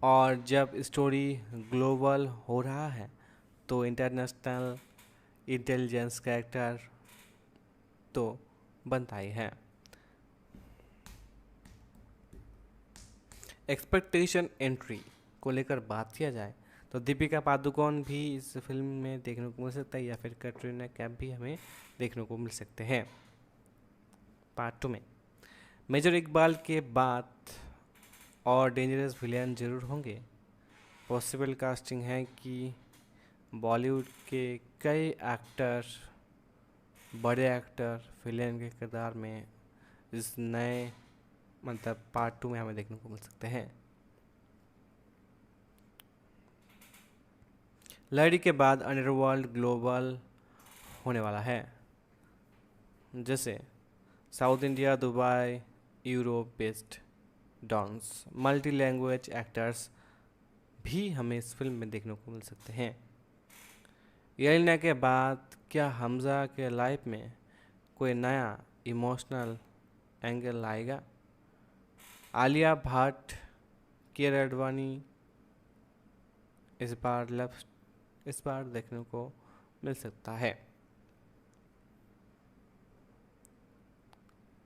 और जब स्टोरी ग्लोबल हो रहा है तो इंटरनेशनल इंटेलिजेंस कैरेक्टर तो बनता ही है। एक्सपेक्टेशन एंट्री को लेकर बात किया जाए तो दीपिका पादुकोण भी इस फिल्म में देखने को मिल सकता है, या फिर कैटरीना कैफ भी हमें देखने को मिल सकते हैं पार्ट 2 में। मेजर इकबाल के बाद और डेंजरस विलेन जरूर होंगे। पॉसिबल कास्टिंग है कि बॉलीवुड के कई एक्टर, बड़े एक्टर विलेन के किरदार में इस नए पार्ट 2 में हमें देखने को मिल सकते हैं। लड़ी के बाद अंडरवर्ल्ड ग्लोबल होने वाला है, जैसे South India, Dubai, Europe based dons, multi language actors भी हमें इस फिल्म में देखने को मिल सकते हैं। येलेना के बाद क्या हमजा के लाइफ में कोई नया इमोशनल एंगल आएगा? आलिया भट्ट, कियारा आडवाणी इस बार देखने को मिल सकता है।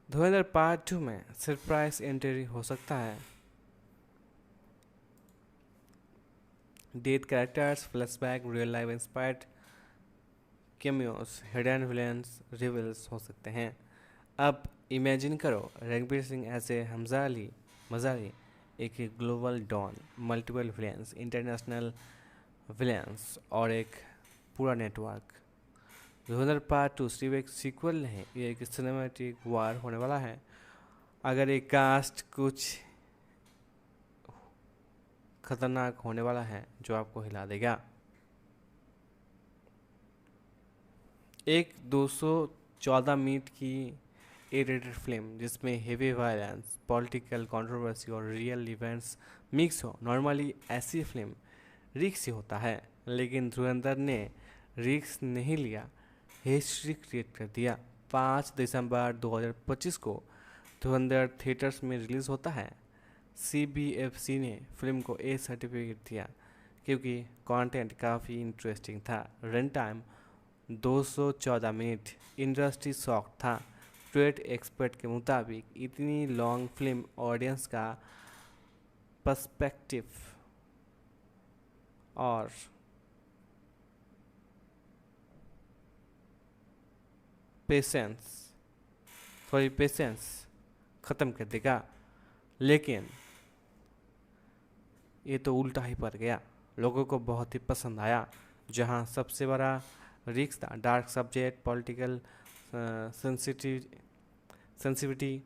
धुरंधर पार्ट 2 में सरप्राइज एंट्री हो सकता है। Dead characters, flashback, real life inspired cameos, hidden villains reveals हो सकते हैं। अब इमेजिन करो रणबीर सिंह ऐसे हमजा अली मजारी, एक global don, multiple villains, international villains और एक पूरा नेटवर्क। धुरंधर पार्ट 2 सिर्फ एक सीक्वल नहीं, ये एक सिनेमैटिक वार होने वाला है। अगर एक कास्ट कुछ खतरनाक होने वाला है जो आपको हिला देगा। एक 214 मिनट की ए रेटेड फिल्म जिसमें हेवी वायलेंस, पॉलिटिकल कंट्रोवर्सी और रियल इवेंट्स मिक्स हो। नॉर्मली ऐसी फिल्म रिक्स ही होता है, लेकिन धुरंधर ने रिक्स नहीं लिया, हिस्ट्री क्रिएट कर दिया। 5 दिसंबर 2025 को धुरंधर थिएटर्स में रिलीज़ होता है। CBFC ने फिल्म को ए सर्टिफिकेट दिया क्योंकि कंटेंट काफ़ी इंटरेस्टिंग था। Run time 214 minute, industry shock था। ट्रेड एक्सपर्ट के मुताबिक इतनी लॉन्ग फिल्म ऑडियंस का पर्सपेक्टिव और पेशेंस ख़त्म कर देगा। लेकिन ये तो उल्टा ही पड़ गया, लोगों को बहुत ही पसंद आया। जहाँ सबसे बड़ा रिस्क था डार्क सब्जेक्ट, पॉलिटिकल सेंसिटिविटी,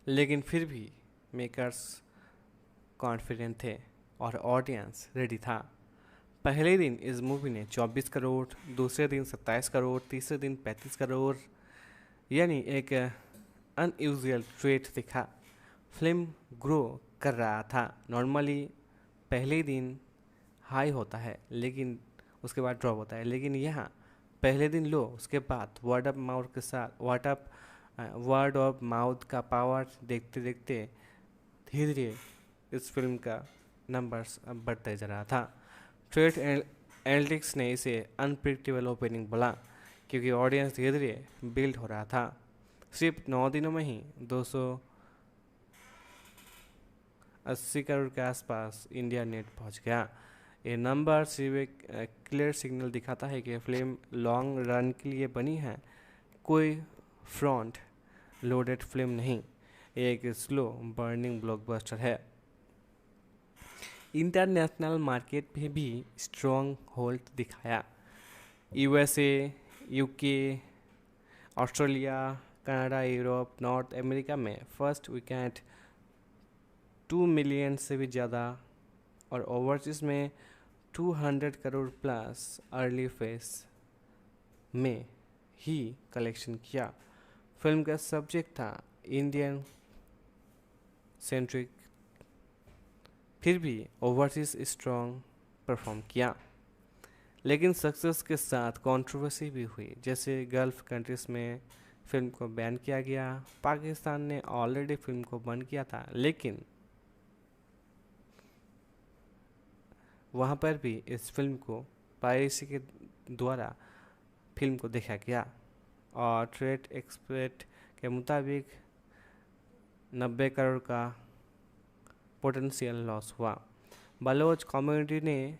लेकिन फिर भी मेकर्स कॉन्फिडेंट थे और ऑडियंस रेडी था। पहले दिन इस मूवी ने 24 करोड़, दूसरे दिन 27 करोड़, तीसरे दिन 35 करोड़, यानी एक अनयूजुअल ट्रेड दिखा। फिल्म ग्रो कर रहा था। नॉर्मली पहले दिन हाई होता है लेकिन उसके बाद ड्रॉप होता है, लेकिन यहाँ पहले दिन लो, उसके बाद वर्ड ऑफ माउथ का पावर देखते देखते धीरे धीरे इस फिल्म का नंबर्स अब बढ़ते जा रहा था। ट्रेड एनालिटिक्स ने इसे अनप्रिडिक्टेबल ओपनिंग बोला क्योंकि ऑडियंस धीरे धीरे बिल्ड हो रहा था। सिर्फ 9 दिनों में ही 280 करोड़ के आसपास इंडिया नेट पहुंच गया। ये नंबर सिर्फ एक क्लियर सिग्नल दिखाता है कि फिल्म लॉन्ग रन के लिए बनी है, कोई फ्रंट लोडेड फिल्म नहीं, एक स्लो बर्निंग ब्लॉकबस्टर है। इंटरनेशनल मार्केट में भी स्ट्रॉन्ग होल्ड दिखाया। USA, UK, Australia, Canada, Europe, north America में फर्स्ट वीकेंड 2 मिलियन से भी ज़्यादा और ओवरसीज़ में 200 करोड़ प्लस अर्ली फेस में ही कलेक्शन किया। फिल्म का सब्जेक्ट था इंडियन सेंट्रिक, फिर भी ओवरसीज स्ट्रॉन्ग परफॉर्म किया। लेकिन सक्सेस के साथ कंट्रोवर्सी भी हुई, जैसे गल्फ कंट्रीज में फिल्म को बैन किया गया। पाकिस्तान ने ऑलरेडी फिल्म को बंद किया था, लेकिन वहाँ पर भी इस फिल्म को पायरेसी के द्वारा फिल्म को देखा गया और ट्रेड एक्सपर्ट के मुताबिक 90 करोड़ का पोटेंशियल लॉस हुआ। बलोच कम्युनिटी ने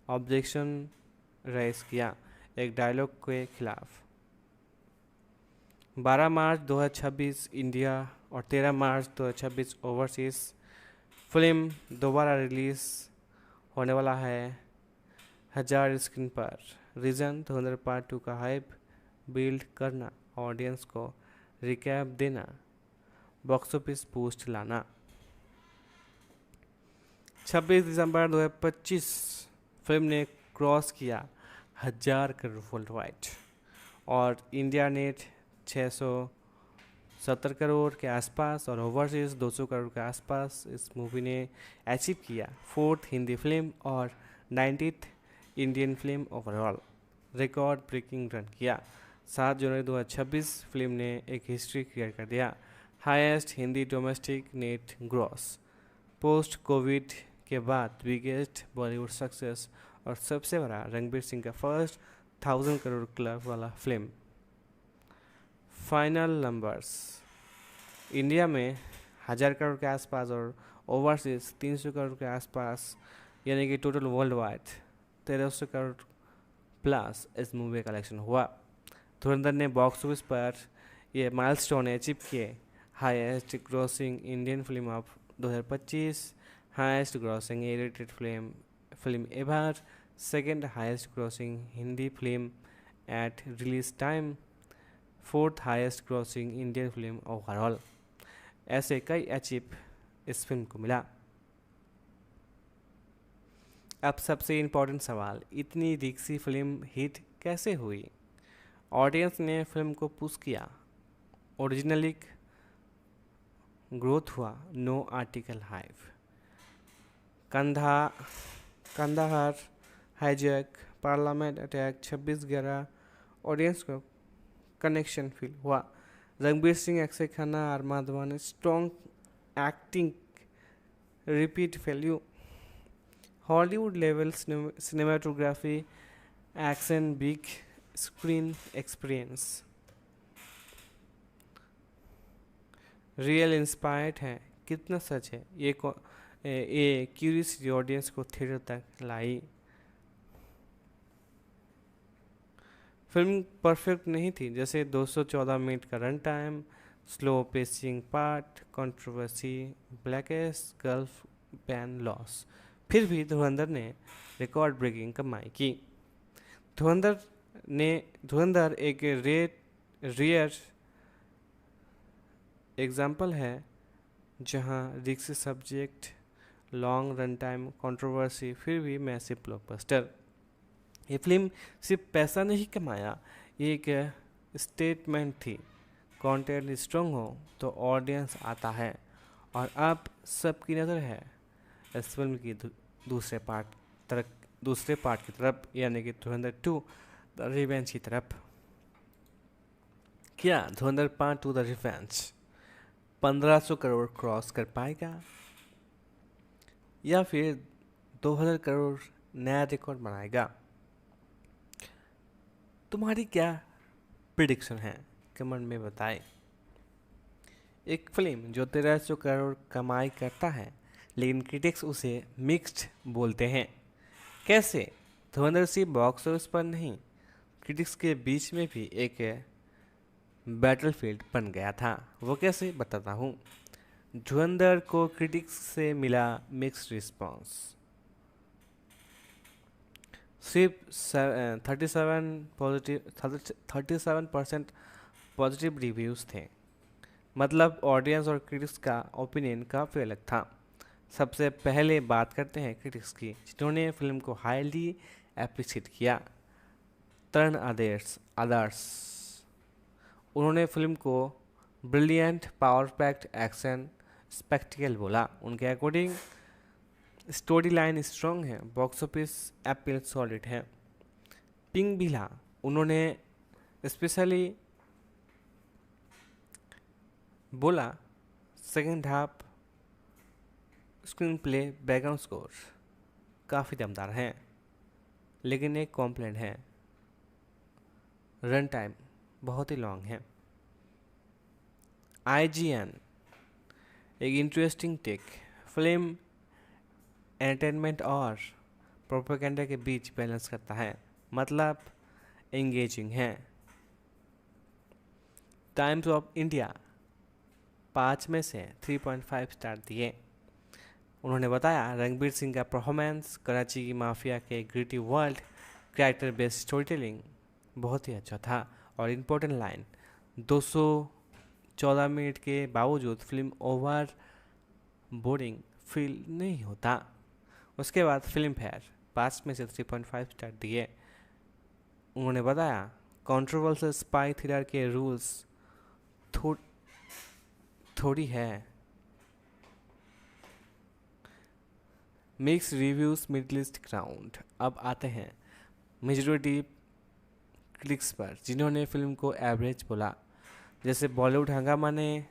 ऑब्जेक्शन रेज किया एक डायलॉग के खिलाफ। 12 मार्च 2026 इंडिया और 13 मार्च 2026 ओवरसीज फिल्म दोबारा रिलीज होने वाला है 1000 स्क्रीन पर। रीज़न धुरंधर पार्ट 2 का हाइप बिल्ड करना, ऑडियंस को रिकैप देना, बॉक्स ऑफिस बूस्ट लाना। 26 दिसंबर 2025 फिल्म ने क्रॉस किया 1000 करोड़ वर्ल्ड वाइड और इंडिया नेट 670 करोड़ के आसपास और ओवरसीज 200 करोड़ के आसपास इस मूवी ने अचीव किया। 4th हिंदी फिल्म और 90th Indian film overall record breaking run किया। 7 जनवरी 2026 फिल्म ने एक हिस्ट्री क्रिएट कर दिया, highest Hindi domestic net gross post Covid के बाद बिगेस्ट बॉलीवुड सक्सेस और सबसे बड़ा रणबीर सिंह का फर्स्ट 1000 करोड़ क्लब वाला फिल्म। फाइनल नंबर्स इंडिया में 1000 करोड़ के आसपास और ओवरसीज 300 करोड़ के आसपास, यानी कि total world wide 1300 crore plus इस मूवी का कलेक्शन हुआ। धुरंधर ने बॉक्स ऑफिस पर ये माइलस्टोन अचीव किए, highest grossing Indian film of 2025, highest grossing A rated film ever, second highest grossing Hindi film at release time, 4th highest grossing Indian film overall. ऐसे कई achieve इस film को मिला। अब सबसे इम्पोर्टेंट सवाल, इतनी रिक्सी फिल्म हिट कैसे हुई? ऑडियंस ने फिल्म को पुश किया, ओरिजिनली ग्रोथ हुआ, नो आर्टिकल हाइव। कंधा Kandahar hijack, parliament attack, 26/11, audience को कनेक्शन फील हुआ। Ranbir Singh, Akshaye Khanna, Armaan Dhawan, strong acting, repeat value, Hollywood level cinematography, action, big screen experience, real inspired है, कितना सच है ये क्यूरियस ऑडियंस को थिएटर तक लाई। फिल्म परफेक्ट नहीं थी, जैसे 214 मिनट का run time, slow pacing part, controversy, blackest gulf ban loss. फिर भी धुरंधर ने रिकॉर्ड ब्रेकिंग कमाई की। धुरंधर धुरंधर एक रियर एग्जाम्पल है जहां risk subject, long run time, controversy, फिर भी मैसिव ब्लॉकबस्टर। ये फिल्म सिर्फ पैसा नहीं कमाया, ये एक स्टेटमेंट थी। कंटेंट स्ट्रॉन्ग हो तो ऑडियंस आता है, और अब सबकी नज़र है इस फिल्म की दूसरे पार्ट की तरफ, यानी कि धुरंधर 2 द रिवेंज की तरफ। क्या धुरंधर part 2 the revenge 1500 crore cross कर पाएगा, या फिर 2000 करोड़ नया रिकॉर्ड बनाएगा? तुम्हारी क्या प्रिडिक्शन है, कमेंट में बताएं। एक फिल्म जो 1300 करोड़ कमाई करता है, लेकिन क्रिटिक्स उसे मिक्स्ड बोलते हैं। कैसे? धुरंधर सिर्फ बॉक्स ऑफिस पर नहीं, क्रिटिक्स के बीच में भी एक बैटलफील्ड बन गया था। वो कैसे, बताता हूँ। धुरंधर को क्रिटिक्स से मिला मिक्स्ड रिस्पांस। सिर्फ 37% पॉजिटिव रिव्यूज़ थे। मतलब ऑडियंस और क्रिटिक्स का ओपिनियन काफ़ी अलग था। सबसे पहले बात करते हैं क्रिटिक्स की, जिन्होंने फिल्म को हाईली एप्रिशिएट किया। तरण आदर्श, उन्होंने फिल्म को brilliant, power packed action spectacled बोला। उनके अकॉर्डिंग स्टोरी लाइन स्ट्रॉन्ग है, बॉक्स ऑफिस अपील सॉलिड है। पिंग बिला, उन्होंने स्पेशली बोला second half screen play, background score काफ़ी दमदार हैं, लेकिन एक कॉम्प्लेंट है, रन टाइम बहुत ही लॉन्ग है। IGN एक इंटरेस्टिंग टेक, फिल्म एंटरटेनमेंट और प्रोपेगेंडा के बीच बैलेंस करता है, मतलब एंगेजिंग है। टाइम्स ऑफ इंडिया 5 में से 3.5 स्टार दिए। उन्होंने बताया रणबीर सिंह का परफॉर्मेंस, कराची की माफिया के gritty world, character based story telling बहुत ही अच्छा था। और इम्पोर्टेंट लाइन, 214 मिनट के बावजूद फिल्म ओवर बोरिंग फील नहीं होता। उसके बाद फिल्म फेयर 5 में से 3.5 स्टार दिए। उन्होंने बताया कंट्रोवर्शियल स्पाई थ्रिलर के रूल्स थोड़ी है, mix reviews, mid list ground. अब आते हैं मेजॉरिटी क्लिक्स पर, जिन्होंने फिल्म को एवरेज बोला। जैसे बॉलीवुड हंगामा ने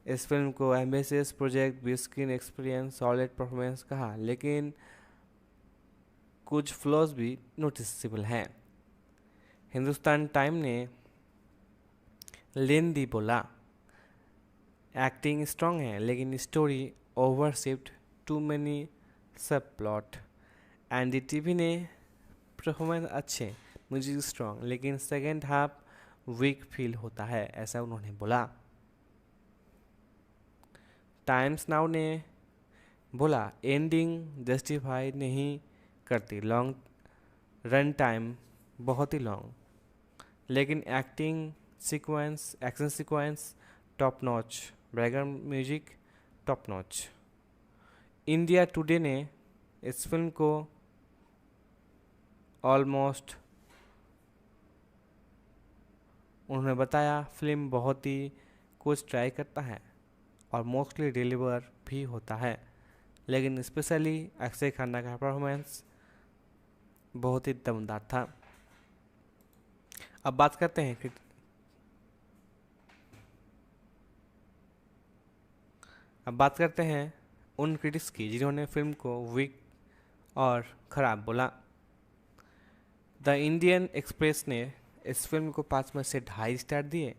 इस फिल्म को ambitious project, big screen experience, solid performance कहा, लेकिन कुछ फ्लॉज भी नोटिसेबल हैं। हिंदुस्तान टाइम ने लेंदी बोला, एक्टिंग स्ट्रॉन्ग है लेकिन स्टोरी ओवरशिफ्ट, टू मैनी सब प्लॉट। NDTV ने परफॉर्मेंस अच्छे, म्यूजिक स्ट्रॉन्ग, लेकिन सेकेंड हाफ वीक फील होता है, ऐसा उन्होंने बोला। टाइम्स नाउ ने बोला एंडिंग जस्टिफाई नहीं करती, लॉन्ग रन टाइम बहुत ही लॉन्ग, लेकिन action sequence top notch, background music top notch. India today ने इस फिल्म को ऑलमोस्ट उन्होंने बताया फिल्म बहुत ही कुछ ट्राई करता है और मोस्टली डिलीवर भी होता है, लेकिन स्पेशली अक्षय खन्ना का परफॉर्मेंस बहुत ही दमदार था। अब बात करते हैं उन क्रिटिक्स की जिन्होंने फिल्म को वीक और ख़राब बोला। द इंडियन एक्सप्रेस ने इस फिल्म को 5 में से 2.5 स्टार दिए।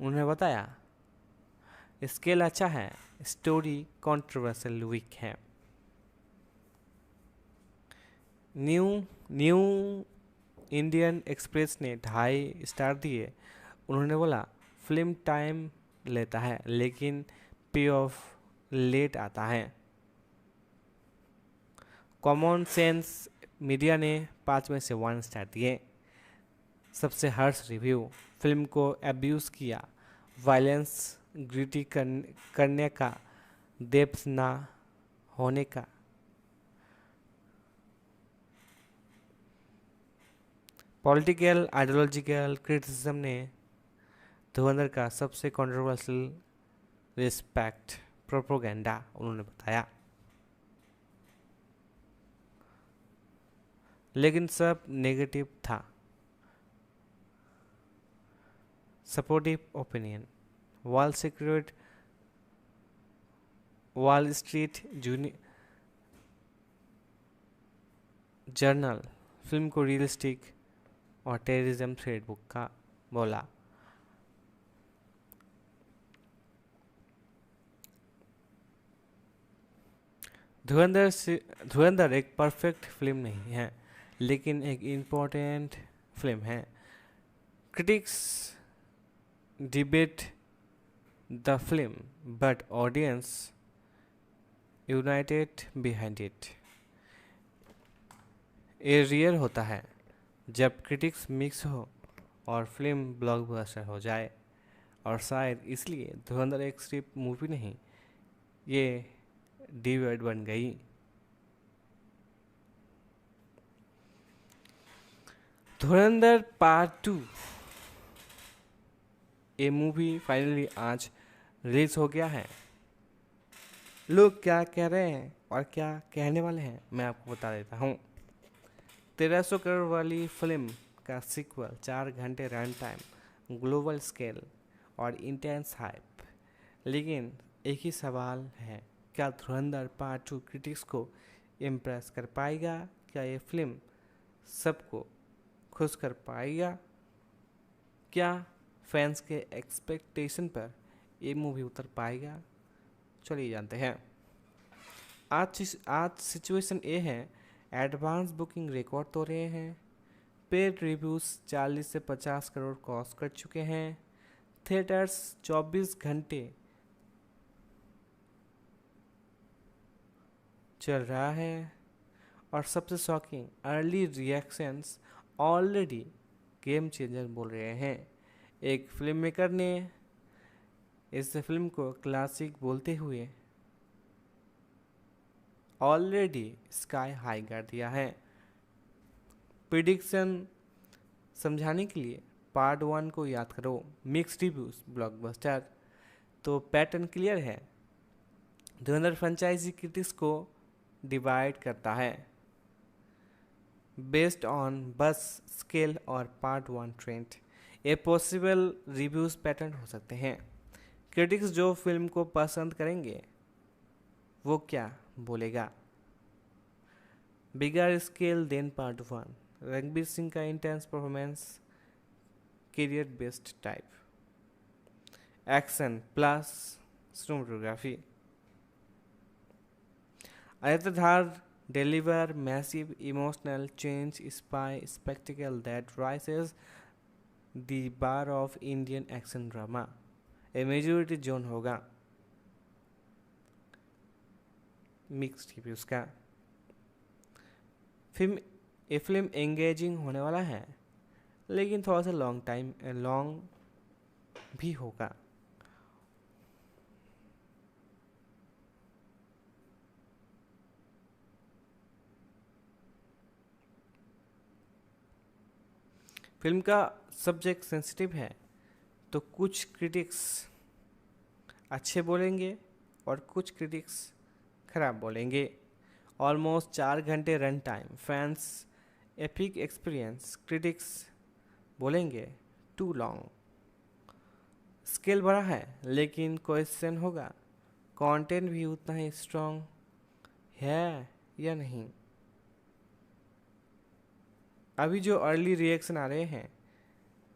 उन्होंने बताया स्केल अच्छा है, स्टोरी कंट्रोवर्शियल वीक है। न्यू न्यू इंडियन एक्सप्रेस ने 2.5 स्टार दिए। उन्होंने बोला फिल्म टाइम लेता है लेकिन पे ऑफ लेट आता है। कॉमन सेंस मीडिया ने 5 में से 1 स्टार दिए। सबसे हर्ष रिव्यू, फिल्म को अब्यूज़ किया, वायलेंस ग्रिटी करने का, डेप्थ ना होने का। पॉलिटिकल आइडियोलॉजिकल क्रिटिसिज्म ने धुरंधर का सबसे कंट्रोवर्शियल रिस्पेक्ट प्रोपोगेंडा उन्होंने बताया। लेकिन सब नेगेटिव था। Supportive opinion, wall street journal film को रियलिस्टिक और टेररिज्म थ्रेड बुक का बोला। धुरंधर एक परफेक्ट फिल्म नहीं है, लेकिन एक इम्पोर्टेंट फिल्म है। Critics debate the film but audience United behind it. ये रियर होता है जब क्रिटिक्स मिक्स हो और फिल्म ब्लॉकबस्टर हो जाए, और शायद इसलिए धुरंधर एक सिर्फ मूवी नहीं, ये डिबेट बन गई। धुरंधर पार्ट 2 ये मूवी फाइनली आज रिलीज हो गया है। लोग क्या कह रहे हैं और क्या कहने वाले हैं मैं आपको बता देता हूँ। 1300 करोड़ वाली फिल्म का सीक्वल, 4 घंटे रन टाइम, ग्लोबल स्केल और इंटेंस हाइप। लेकिन एक ही सवाल है, क्या धुरंधर पार्ट 2 क्रिटिक्स को इम्प्रेस कर पाएगा? क्या ये फिल्म सबको खुश कर पाएगा? क्या फैंस के एक्सपेक्टेशन पर ये मूवी उतर पाएगा? चलिए जानते हैं। आज सिचुएशन ये है, एडवांस बुकिंग रिकॉर्ड तोड़ रहे हैं। पेड रिव्यूज़ 40 से 50 करोड़ क्रॉस कर चुके हैं। थिएटर्स 24 घंटे चल रहा है। और सबसे shocking, early reactions already game changer बोल रहे हैं। एक फिल्म मेकर ने इस फिल्म को क्लासिक बोलते हुए ऑलरेडी स्काई हाई कर दिया है। प्रिडिक्शन समझाने के लिए पार्ट 1 को याद करो, मिक्स रिव्यूज, ब्लॉकबस्टर। तो पैटर्न क्लियर है, धुरंधर फ्रेंचाइजी क्रिटिक्स को डिवाइड करता है बेस्ड ऑन बस स्केल और पार्ट 1 ट्रेंड। ये पॉसिबल रिव्यूज पैटर्न हो सकते हैं। क्रिटिक्स जो फिल्म को पसंद करेंगे वो क्या बोलेगा? Bigger scale than part 1, Ranbir Singh का intense performance, career based type, action plus cinematography. Another Dhar deliver massive emotional change spy spectacle that rises the bar of Indian action drama. A majority zone होगा mixed reviews का। Film engaging होने वाला है, लेकिन थोड़ा सा long भी होगा। फिल्म का सब्जेक्ट सेंसिटिव है, तो कुछ क्रिटिक्स अच्छे बोलेंगे और कुछ क्रिटिक्स खराब बोलेंगे। ऑलमोस्ट 4 घंटे run time, fans epic experience, critics बोलेंगे टू लॉन्ग। स्केल बड़ा है लेकिन क्वेश्चन होगा कंटेंट भी उतना ही स्ट्रॉन्ग है या नहीं। अभी जो अर्ली रिएक्शन आ रहे हैं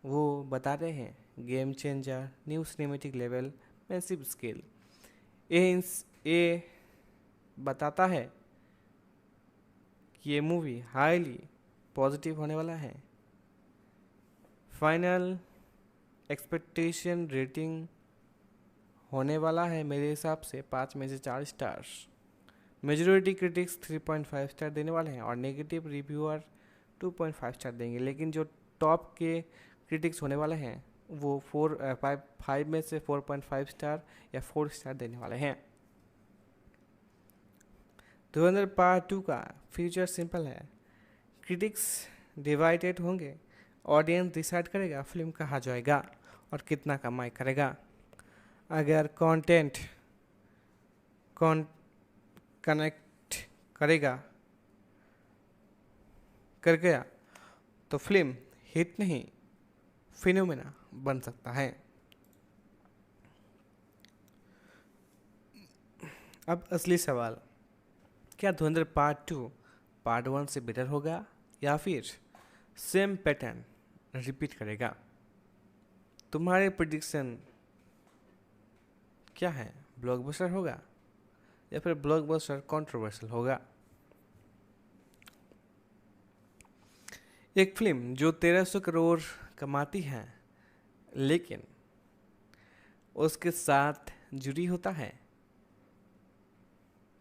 वो बता रहे हैं game changer, new cinematic level, massive scale. ये बताता है कि ये मूवी हाईली पॉजिटिव होने वाला है। फाइनल एक्सपेक्टेशन रेटिंग होने वाला है मेरे हिसाब से 5 में से 4 स्टार्स। मेजॉरिटी क्रिटिक्स 3.5 स्टार देने वाले हैं और नेगेटिव रिव्यूअर 2.5 स्टार देंगे। लेकिन जो टॉप के क्रिटिक्स होने वाले हैं वो 5 में से 4.5 स्टार या 4 स्टार देने वाले हैं। धुरंधर पार्ट 2 का फ्यूचर सिंपल है। क्रिटिक्स डिवाइडेड होंगे, ऑडियंस डिसाइड करेगा फिल्म कहाँ जाएगा और कितना कमाई करेगा। अगर कंटेंट कनेक्ट करेगा कर गया तो फिल्म हिट नहीं फिनोमेना बन सकता है। अब असली सवाल, क्या धुरंधर पार्ट 2 पार्ट 1 से बेटर होगा या फिर सेम पैटर्न रिपीट करेगा? तुम्हारे प्रेडिक्शन क्या है? ब्लॉकबस्टर होगा या फिर ब्लॉकबस्टर कंट्रोवर्शियल होगा? एक फिल्म जो 1300 करोड़ कमाती है लेकिन उसके साथ जुड़ी होता है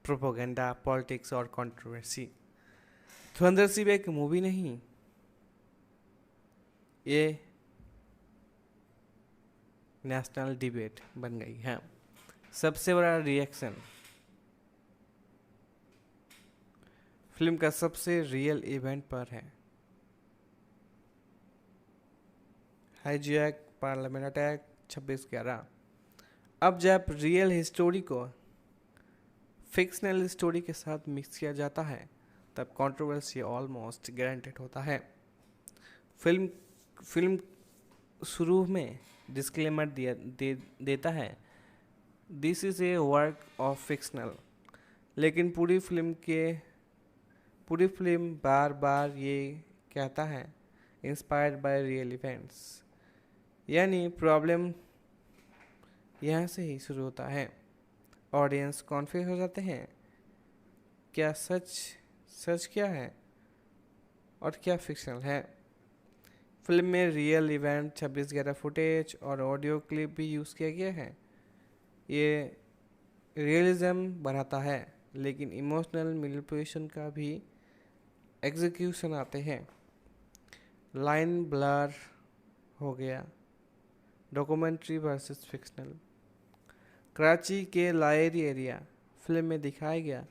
प्रोपोगेंडा, पॉलिटिक्स और कंट्रोवर्सी। धुरंधर सिर्फ एक मूवी नहीं, ये नेशनल डिबेट बन गई है। सबसे बड़ा रिएक्शन, फिल्म का सबसे रियल इवेंट पर है। Hijack, parliament attack, 26/11। अब जब रियल हिस्टोरी को फिक्शनल स्टोरी के साथ मिक्स किया जाता है तब कंट्रोवर्सी ऑलमोस्ट गारंटेड होता है। फिल्म शुरू में डिस्क्लेमर देता है this is a work of fictional, लेकिन पूरी फिल्म बार बार ये कहता है इंस्पायर्ड बाय रियल इवेंट्स। यानी प्रॉब्लम यहाँ से ही शुरू होता है। ऑडियंस कॉन्फ्यूज हो जाते हैं, क्या सच क्या है और क्या फिक्शनल है। फिल्म में रियल इवेंट, 26/11 फुटेज और ऑडियो क्लिप भी यूज़ किया गया है। ये रियलिज्म बढ़ाता है लेकिन इमोशनल मैनिपुलेशन का भी एग्जीक्यूशन आते हैं। लाइन ब्लर हो गया, डॉक्यूमेंट्री वर्सेस फिक्शनल। कराची के लायरी एरिया फिल्म में दिखाया गया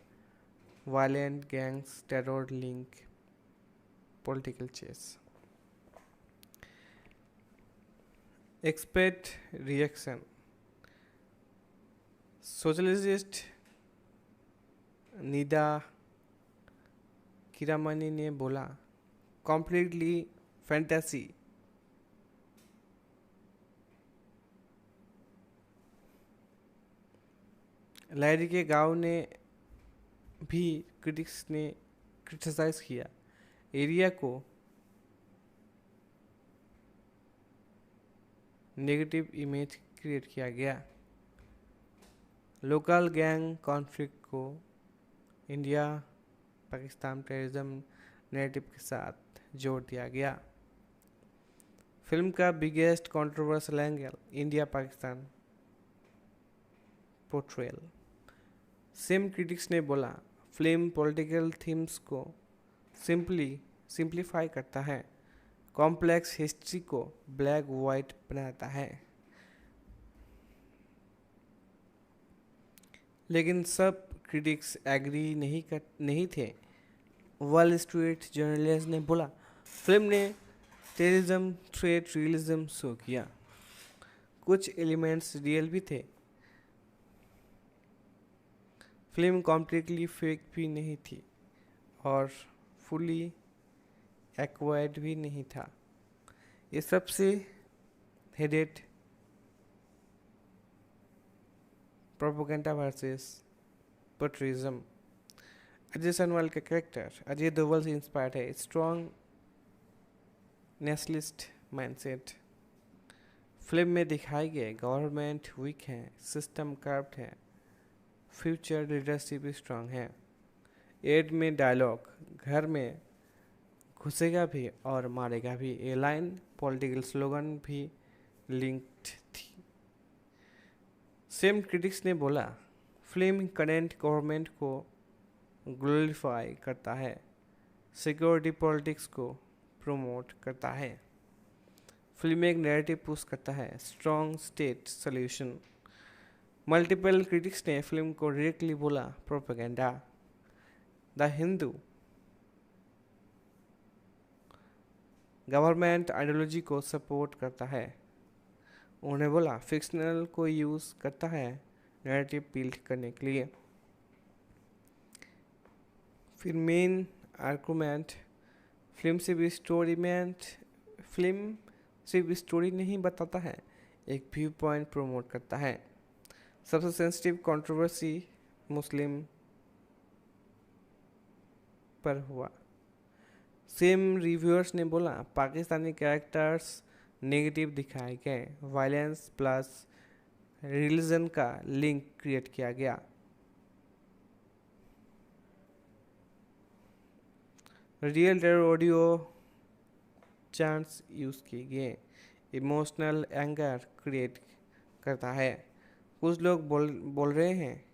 violent gangs, terror link, political chase. Expect reaction, socialist Nida Kiramani ने बोला कॉम्प्लीटली फैंटेसी। लायरी के गांव ने भी क्रिटिक्स ने क्रिटिसाइज किया। एरिया को नेगेटिव इमेज क्रिएट किया गया। लोकल गैंग कॉन्फ्लिक्ट को इंडिया पाकिस्तान टेररिज्म नैरेटिव के साथ जोड़ दिया गया। फिल्म का biggest controversial angle India Pakistan portrayal. Same critics ने बोला फिल्म पॉलिटिकल थीम्स को सिंप्लीफाई करता है, कॉम्प्लेक्स हिस्ट्री को ब्लैक वाइट बनाता है। लेकिन सब क्रिटिक्स एग्री नहीं थे। वॉल स्ट्रीट जर्नलिस्ट ने बोला फिल्म ने टेररिज्म थ्रेट रियलिज्म शो किया। कुछ एलिमेंट्स रियल भी थे। फिल्म कॉम्प्लीटली फेक भी नहीं थी और फुली एक्वायर्ड भी नहीं था। ये सबसे headed propaganda versus patriotism. Ajay Sanwal का कैरेक्टर अजय देवगन से इंस्पायर्ड है। Strong nationalist mindset. फिल्म में दिखाए गए गवर्नमेंट वीक है, सिस्टम करप्ट है, फ्यूचर लीडरशिप स्ट्रांग है। एड में डायलॉग घर में घुसेगा भी और मारेगा भी, ये लाइन पॉलिटिकल स्लोगन भी लिंक्ड थी। सेम क्रिटिक्स ने बोला फिल्म करेंट गवर्नमेंट को ग्लोरीफाई करता है, सिक्योरिटी पॉलिटिक्स को प्रमोट करता है। फिल्म एक नैरेटिव पुश करता है, strong state solution. Multiple critics ने फिल्म को डायरेक्टली बोला propaganda. The Hindu government ideology को सपोर्ट करता है। उन्होंने बोला फिक्शनल को यूज़ करता है नैरेटिव बिल्ड करने के लिए। फिर मेन आर्गुमेंट फिल्म सिर्फ स्टोरी नहीं बताता है, एक व्यू पॉइंट प्रमोट करता है। सबसे सेंसिटिव कंट्रोवर्सी मुस्लिम पर हुआ। सेम रिव्यूअर्स ने बोला पाकिस्तानी कैरेक्टर्स नेगेटिव दिखाए गए, वायलेंस प्लस रिलीजन का लिंक क्रिएट किया गया। रियल ऑडियो चांट्स यूज़ किए गए, इमोशनल एंगर क्रिएट करता है। कुछ लोग बोल रहे हैं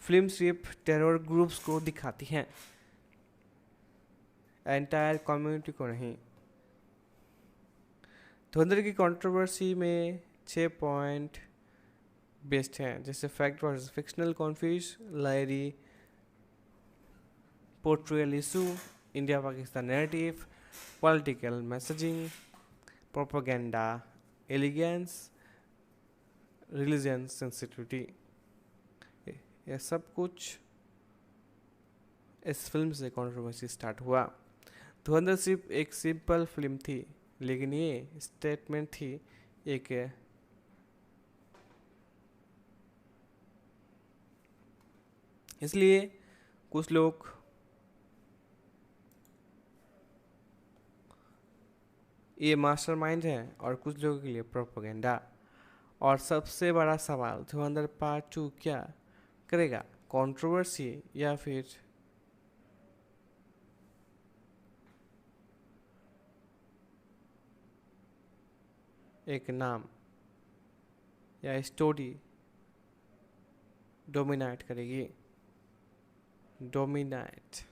फिल्म सिर्फ टेरर ग्रुप्स को दिखाती है, एंटायर कम्युनिटी को नहीं। धुरंधर की कंट्रोवर्सी में 6 पॉइंट बेस्ड हैं, जैसे फैक्ट वर्सेस फिक्शनल कॉन्फ्यूज, लायरी portrayal issue, India Pakistan narrative, political messaging, propaganda, allegiance, religion sensitivity. यह सब कुछ इस फिल्म से कंट्रोवर्सी स्टार्ट हुआ। धुरंधर सिर्फ एक सिंपल फिल्म थी, लेकिन ये स्टेटमेंट थी एक इसलिए कुछ लोग ये मास्टरमाइंड है और कुछ लोगों के लिए प्रोपेगेंडा। और सबसे बड़ा सवाल धुरंधर पार्ट 2 क्या करेगा, कंट्रोवर्सी या फिर एक नाम या स्टोरी डोमिनेट करेगी। डोमिनेट।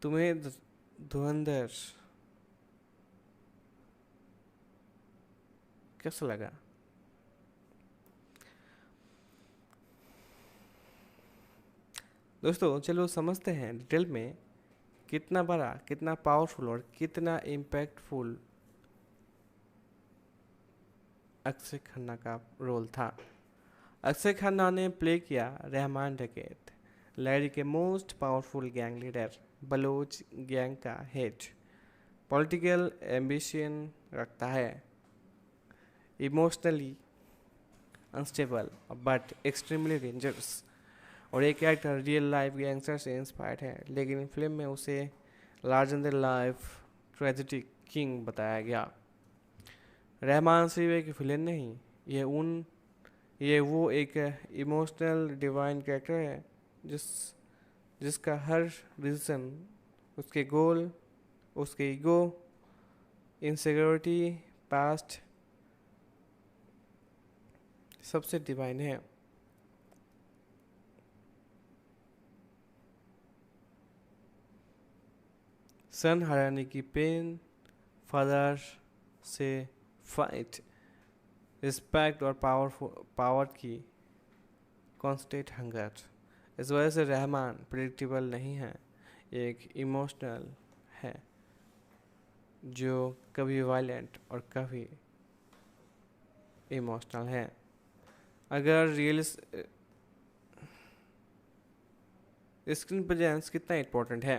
तुम्हें धुरंधर कैसा लगा? दोस्तों चलो समझते हैं डिटेल में कितना बड़ा, कितना पावरफुल और कितना इम्पैक्टफुल अक्षय खन्ना का रोल था। अक्षय खन्ना ने प्ले किया रहमान डकैत, लहरी के most powerful gang leader, Baloch gang का हेड, पॉलिटिकल एम्बिशन रखता है, emotionally unstable but extremely dangerous, और एक कैरेक्टर रियल लाइफ गैंगस्टर से इंस्पायर्ड है, लेकिन फिल्म में उसे larger than life tragedy king बताया गया। रहमान सिर्फ एक विलेन नहीं, ये वो एक इमोशनल डिवाइन कैरेक्टर है जिसका हर डिसीजन, उसके गोल, उसके ईगो, इनसिक्योरिटी, पास्ट सबसे डिवाइन है। सन हराने की पेन, फादर से फाइट, रिस्पेक्ट और पावर की कॉन्स्टेंट हंगर। इस वजह से रहमान प्रिडिक्टेबल नहीं है, एक इमोशनल है। जो कभी वायलेंट और कभी इमोशनल है। अगर रियल स्क्रीन प्रेजेंस कितना इम्पोर्टेंट है?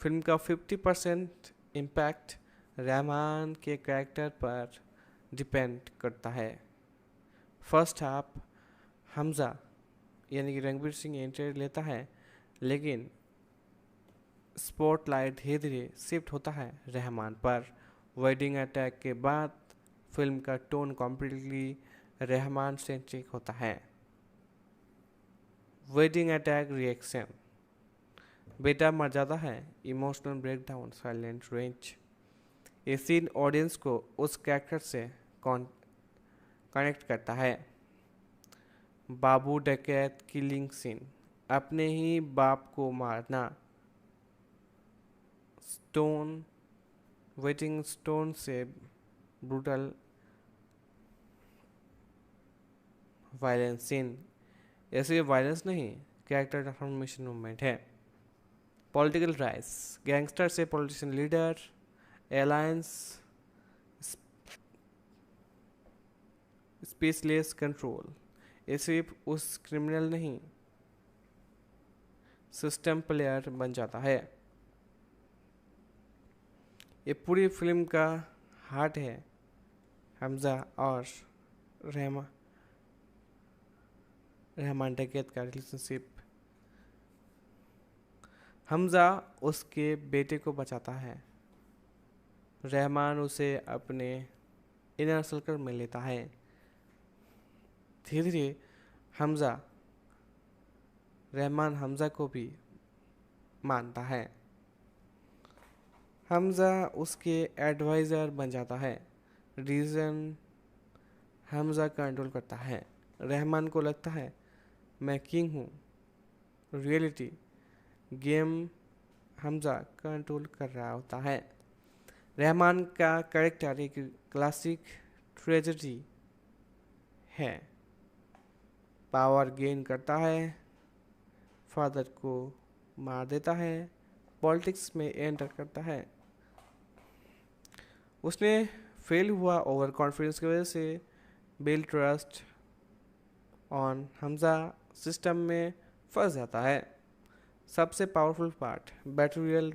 फिल्म का 50% इम्पैक्ट रहमान के कैरेक्टर पर डिपेंड करता है। फर्स्ट हाफ हमज़ा यानी कि रणवीर सिंह एंट्री लेता है, लेकिन स्पॉटलाइट धीरे धीरे शिफ्ट होता है रहमान पर। वेडिंग अटैक के बाद फिल्म का टोन कम्प्लीटली रहमान सेंट्रिक होता है। वेडिंग अटैक रिएक्शन, बेटा मर जाता है, इमोशनल ब्रेकडाउन, साइलेंट रेंज। ये सीन ऑडियंस को उस कैरेक्टर से कनेक्ट करता है। बाबू डकैत किलिंग सीन, अपने ही बाप को मारना, स्टोन वेटिंग स्टोन से ब्रूटल वायलेंस सीन। ऐसे वायलेंस नहीं, कैरेक्टर ट्रांसफॉर्मेशन मूवमेंट है। पॉलिटिकल राइज, गैंगस्टर से politician leader, alliance spaceless control. ये सिर्फ उस क्रिमिनल नहीं, सिस्टम प्लेयर बन जाता है। ये पूरी फिल्म का हार्ट है। हमजा और रहमान डकैत का रिलेशनशिप। हमजा उसके बेटे को बचाता है, रहमान उसे अपने इनर सर्कल में लेता है। धीरे धीरे रहमान हमजा को भी मानता है। हमजा उसके एडवाइज़र बन जाता है। रीज़न हमजा कंट्रोल करता है। रहमान को लगता है मैं किंग हूँ। रियलिटी गेम हमजा कंट्रोल कर रहा होता है। रहमान का कैरेक्टर एक क्लासिक ट्रेजेडी है। पावर गेन करता है, फादर को मार देता है, पॉलिटिक्स में एंटर करता है। उसने फेल हुआ ओवर कॉन्फिडेंस की वजह से। Build trust on Hamza system में फंस जाता है। सबसे पावरफुल पार्ट बैटरियल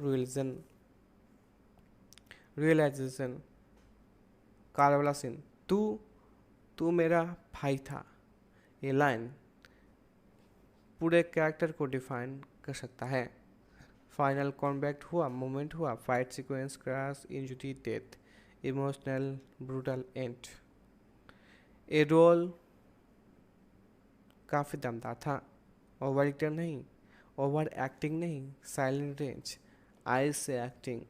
रियलाइजेशन, कार वाला सीन, तू तू मेरा भाई था। ये लाइन पूरे कैरेक्टर को डिफाइन कर सकता है। फाइनल कॉम्बैट हुआ, मोमेंट हुआ, fight sequence, crash, injury, death, emotional brutal and. ये रोल काफ़ी दमदार था। ओवर एक्टर नहीं, ओवर एक्टिंग नहीं, साइलेंट रेंज, आइज से एक्टिंग।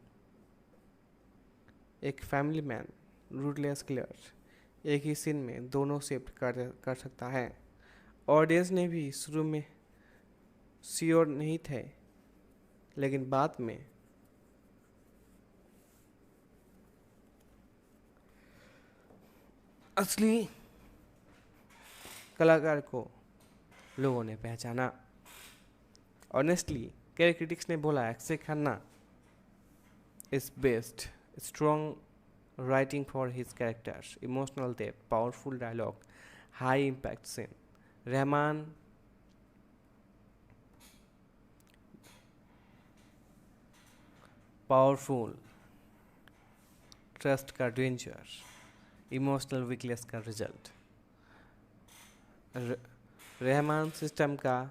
एक फैमिली मैन, रूटलेस किलर, एक ही सीन में दोनों शिफ्ट कर सकता है। ऑडियंस ने भी शुरू में श्योर नहीं थे, लेकिन बाद में असली कलाकार को लोगों ने पहचाना। ऑनेस्टली कई क्रिटिक्स ने बोला Akshaye Khanna is best, strong writing for his characters, emotional depth, powerful dialogue, high impact scene. Rehman powerful, trust का डेंजर, इमोशनल वीकनेस का रिजल्ट। रहमान सिस्टम का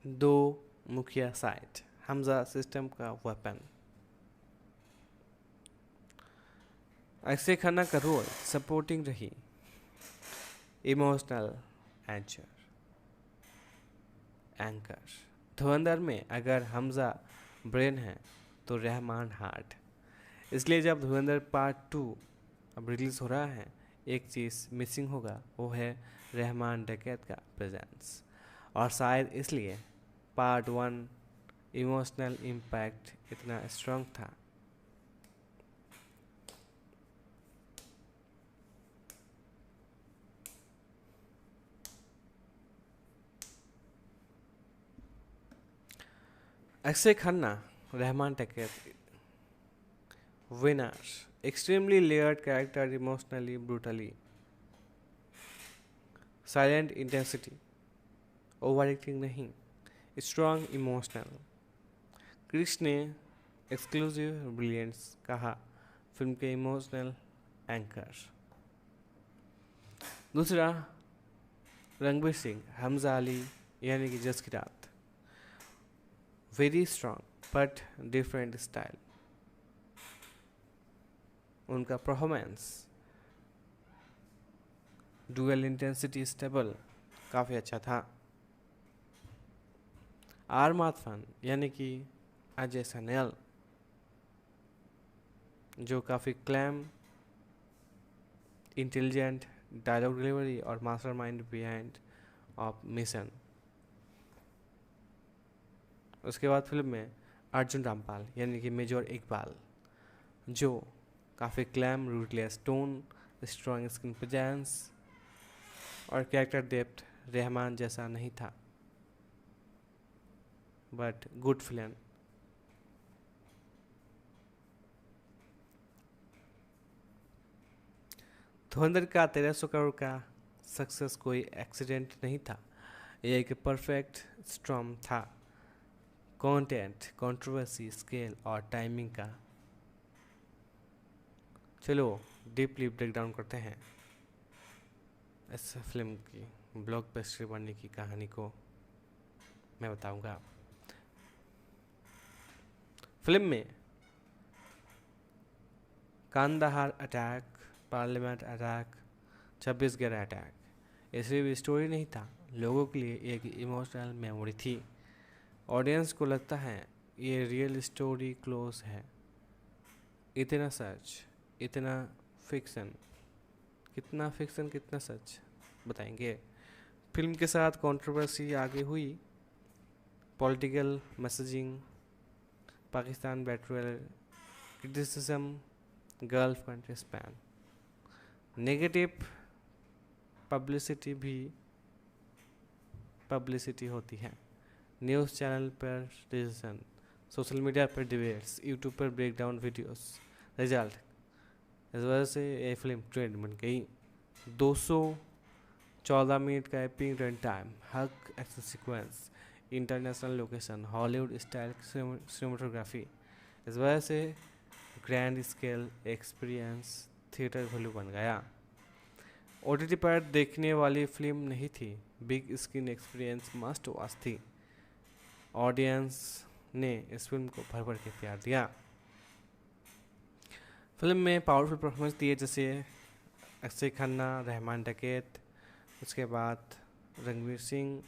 दो मुखिया साइड, हमजा सिस्टम का वेपन। अक्षय खन्ना का रोल सपोर्टिंग रही, इमोशनल एंकर। धुरंधर में अगर हमजा ब्रेन है तो रहमान हार्ट। इसलिए जब धुरंधर पार्ट 2 अब रिलीज़ हो रहा है, एक चीज़ मिसिंग होगा, वो है रहमान डकैत का प्रेजेंस। और शायद इसलिए पार्ट 1 इमोशनल इम्पैक्ट इतना स्ट्रॉन्ग था। Akshay Khanna, Rahman टकैत, winner, extremely layered character, emotionally brutally, silent intensity, overacting नहीं, strong emotional. क्रिश ने एक्सक्लूसिव ब्रिलियंस कहा फिल्म के इमोशनल एंकर। दूसरा, रणवीर सिंह, हमजा अली यानी कि जस की रात, very strong but different style. उनका परफॉर्मेंस डुअल इंटेंसिटी स्टेबल काफ़ी अच्छा था। आर माधवन यानी कि अजय सनेल, जो काफ़ी क्लैम, इंटेलिजेंट, डायलॉग डिलीवरी और मास्टरमाइंड बिहाइंड ऑफ मिशन। उसके बाद फिल्म में अर्जुन रामपाल यानी कि मेजर इकबाल, जो काफ़ी calm, ruthless tone, strong screen presence और कैरेक्टर डेप्थ रहमान जैसा नहीं था, बट गुड फिल्म। धुरंधर का 1300 करोड़ का सक्सेस कोई एक्सीडेंट नहीं था, यह एक परफेक्ट स्टॉर्म था कंटेंट, कंट्रोवर्सी, स्केल और टाइमिंग का। चलो डीपली ब्रेक डाउन करते हैं इस फिल्म की ब्लॉकबस्टर बनने की कहानी को मैं बताऊंगा। फिल्म में Kandahar attack, parliament attack, 26/11 attack, ये सिर्फ स्टोरी नहीं था, लोगों के लिए एक इमोशनल मेमोरी थी। ऑडियंस को लगता है ये रियल स्टोरी क्लोज है। इतना सच, इतना फिक्शन, कितना फिक्शन कितना सच बताएंगे। फिल्म के साथ कंट्रोवर्सी आगे हुई, political messaging, Pakistan betrayal, criticism, gulf country span, negative publicity होती है। न्यूज़ चैनल पर डिसीजन, सोशल मीडिया पर डिबेट्स, यूट्यूब पर ब्रेकडाउन वीडियोस, रिजल्ट, इस वजह से ये फिल्म ट्रेंड बन गई। 214 मिनट का एपिक रन टाइम, हक action sequence, international location, Hollywood style cinematography, इस वजह से grand scale experience, theatre value बन गया। ओटीटी पर देखने वाली फिल्म नहीं थी, big screen experience must watch थी। ऑडियंस ने इस फिल्म को भर भर के प्यार दिया। फिल्म में पावरफुल परफॉर्मेंस दिए जैसे अक्षय खन्ना, रहमान डकैत, उसके बाद रणवीर सिंह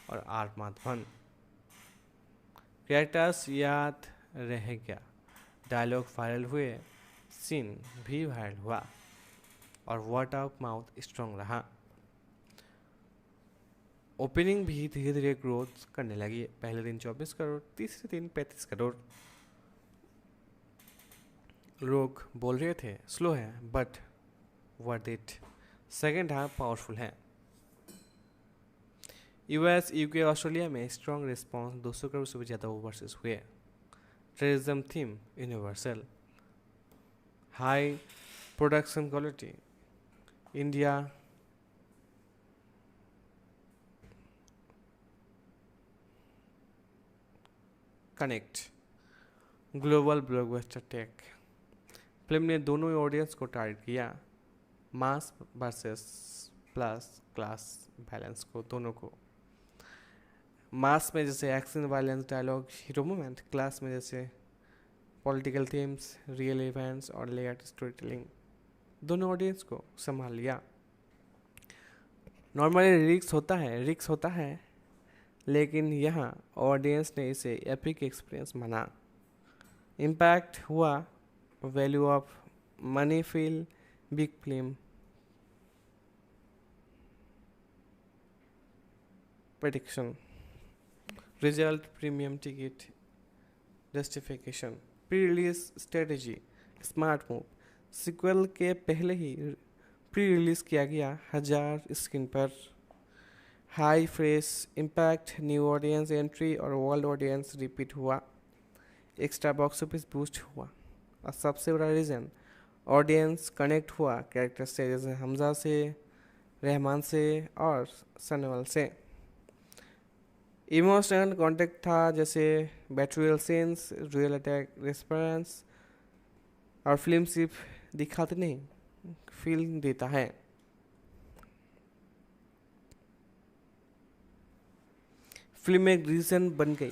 और आर माधवन। कैरेक्टर्स याद रह गया, डायलॉग वायरल हुए, सीन भी वायरल हुआ और वर्ड ऑफ माउथ स्ट्रॉन्ग रहा। ओपनिंग भी धीरे धीरे ग्रोथ करने लगी, पहले दिन 24 करोड़, तीसरे दिन 35 करोड़। लोग बोल रहे थे स्लो है but worth it, second half powerful है। यूएस, यूके, ऑस्ट्रेलिया में स्ट्रॉन्ग रिस्पॉन्स, 200 करोड़ से भी ज़्यादा ओवरसीज हुए। Terrorism theme universal, high production quality, India connect, global blockbuster take. Film ने दोनों ऑडियंस को टारगेट किया, mass versus plus class balance को, दोनों को। मास में जैसे action, violence, dialogue, hero moment, class में जैसे पॉलिटिकल थीम्स, रियल इवेंट्स और लेयर स्टोरी टेलिंग, दोनों ऑडियंस को संभाल लिया। नॉर्मली रिक्स होता है, लेकिन यहाँ ऑडियंस ने इसे एपिक एक्सपीरियंस माना। इम्पैक्ट हुआ, value of money feel, big film, prediction, result, premium ticket, justification, pre release strategy, smart move. Sequel के पहले ही प्री रिलीज किया गया 1000 स्क्रीन पर। High fresh impact, new audience entry और वर्ल्ड ऑडियंस रिपीट हुआ। Extra box office boost हुआ। और सबसे बड़ा रीज़न ऑडियंस कनेक्ट हुआ कैरेक्टर से, जैसे हमजा से, रहमान से और सनवाल से। इमोशनल कॉन्टेक्ट था, जैसे बैटरियल सीन्स, रियल अटैक रेस्पॉन्स। और फिल्म सिर्फ दिखाते नहीं, फील देता है। फिल्म एक रीजन बन गई,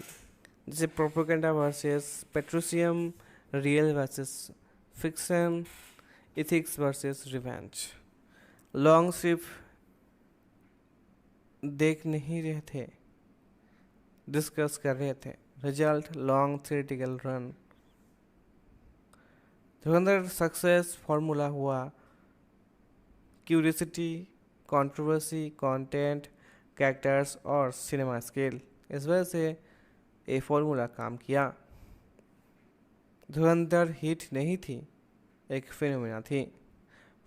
जैसे propaganda versus patriotism, real versus fiction, ethics versus revenge. Long सिर्फ देख नहीं रहे थे, डिस्कस कर रहे थे। Result long theatrical run. Dhurandhar success formula हुआ क्यूरियोसिटी, कंट्रोवर्सी, कंटेंट, कैरेक्टर्स और सिनेमा स्केल। इस वजह से ये फॉर्मूला काम किया। धुरंधर हिट नहीं थी, एक फिनोमेना थी।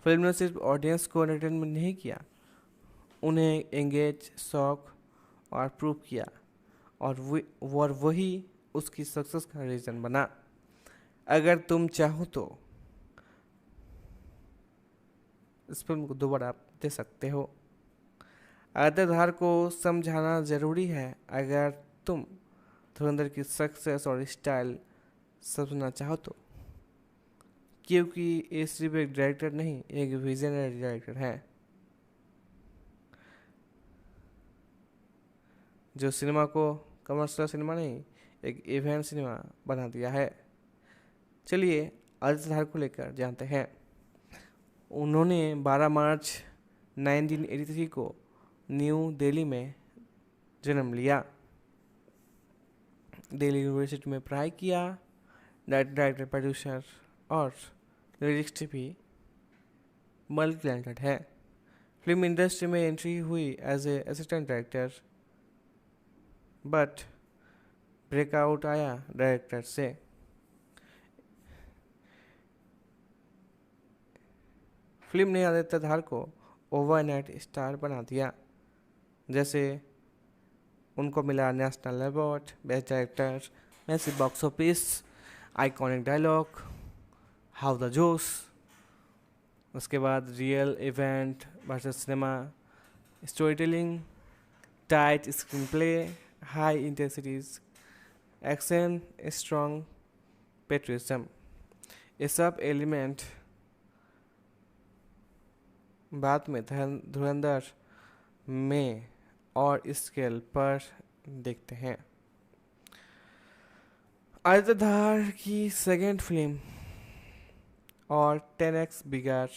फिल्म ने सिर्फ ऑडियंस को एंटरटेनमेंट नहीं किया, उन्हें एंगेज, शॉक और प्रूव किया। और वही उसकी सक्सेस का रीज़न बना। अगर तुम चाहो तो इस फिल्म को दोबारा आप दे सकते हो। अदाधार को समझाना ज़रूरी है अगर तुम धुरंधर की सक्सेस और स्टाइल समझना चाहो तो, क्योंकि ये सिर्फ एक डायरेक्टर नहीं, एक विजनरी डायरेक्टर है जो सिनेमा को कमर्शियल सिनेमा नहीं, एक इवेंट सिनेमा बना दिया है। चलिए अदाधार को लेकर जानते हैं। उन्होंने 12 मार्च 1983 को न्यू दिल्ली में जन्म लिया। दिल्ली यूनिवर्सिटी में पढ़ाई किया। डायरेक्टर, प्रोड्यूसर और लिरिक्स भी मल्टी टैलेंटेड है। फिल्म इंडस्ट्री में एंट्री हुई as a assistant director, but breakout आया डायरेक्टर से। फिल्म ने आदित्य धार को ओवरनाइट स्टार बना दिया, जैसे उनको मिला national award, best director, massive box office, iconic dialogue, how the josh. उसके बाद real event versus cinema, storytelling, tight screenplay, high intensities action, strong patriotism. ये सब एलिमेंट बाद में धुरंधर में और स्केल पर देखते हैं। आदित्य धार की सेकेंड फिल्म और 10x bigger,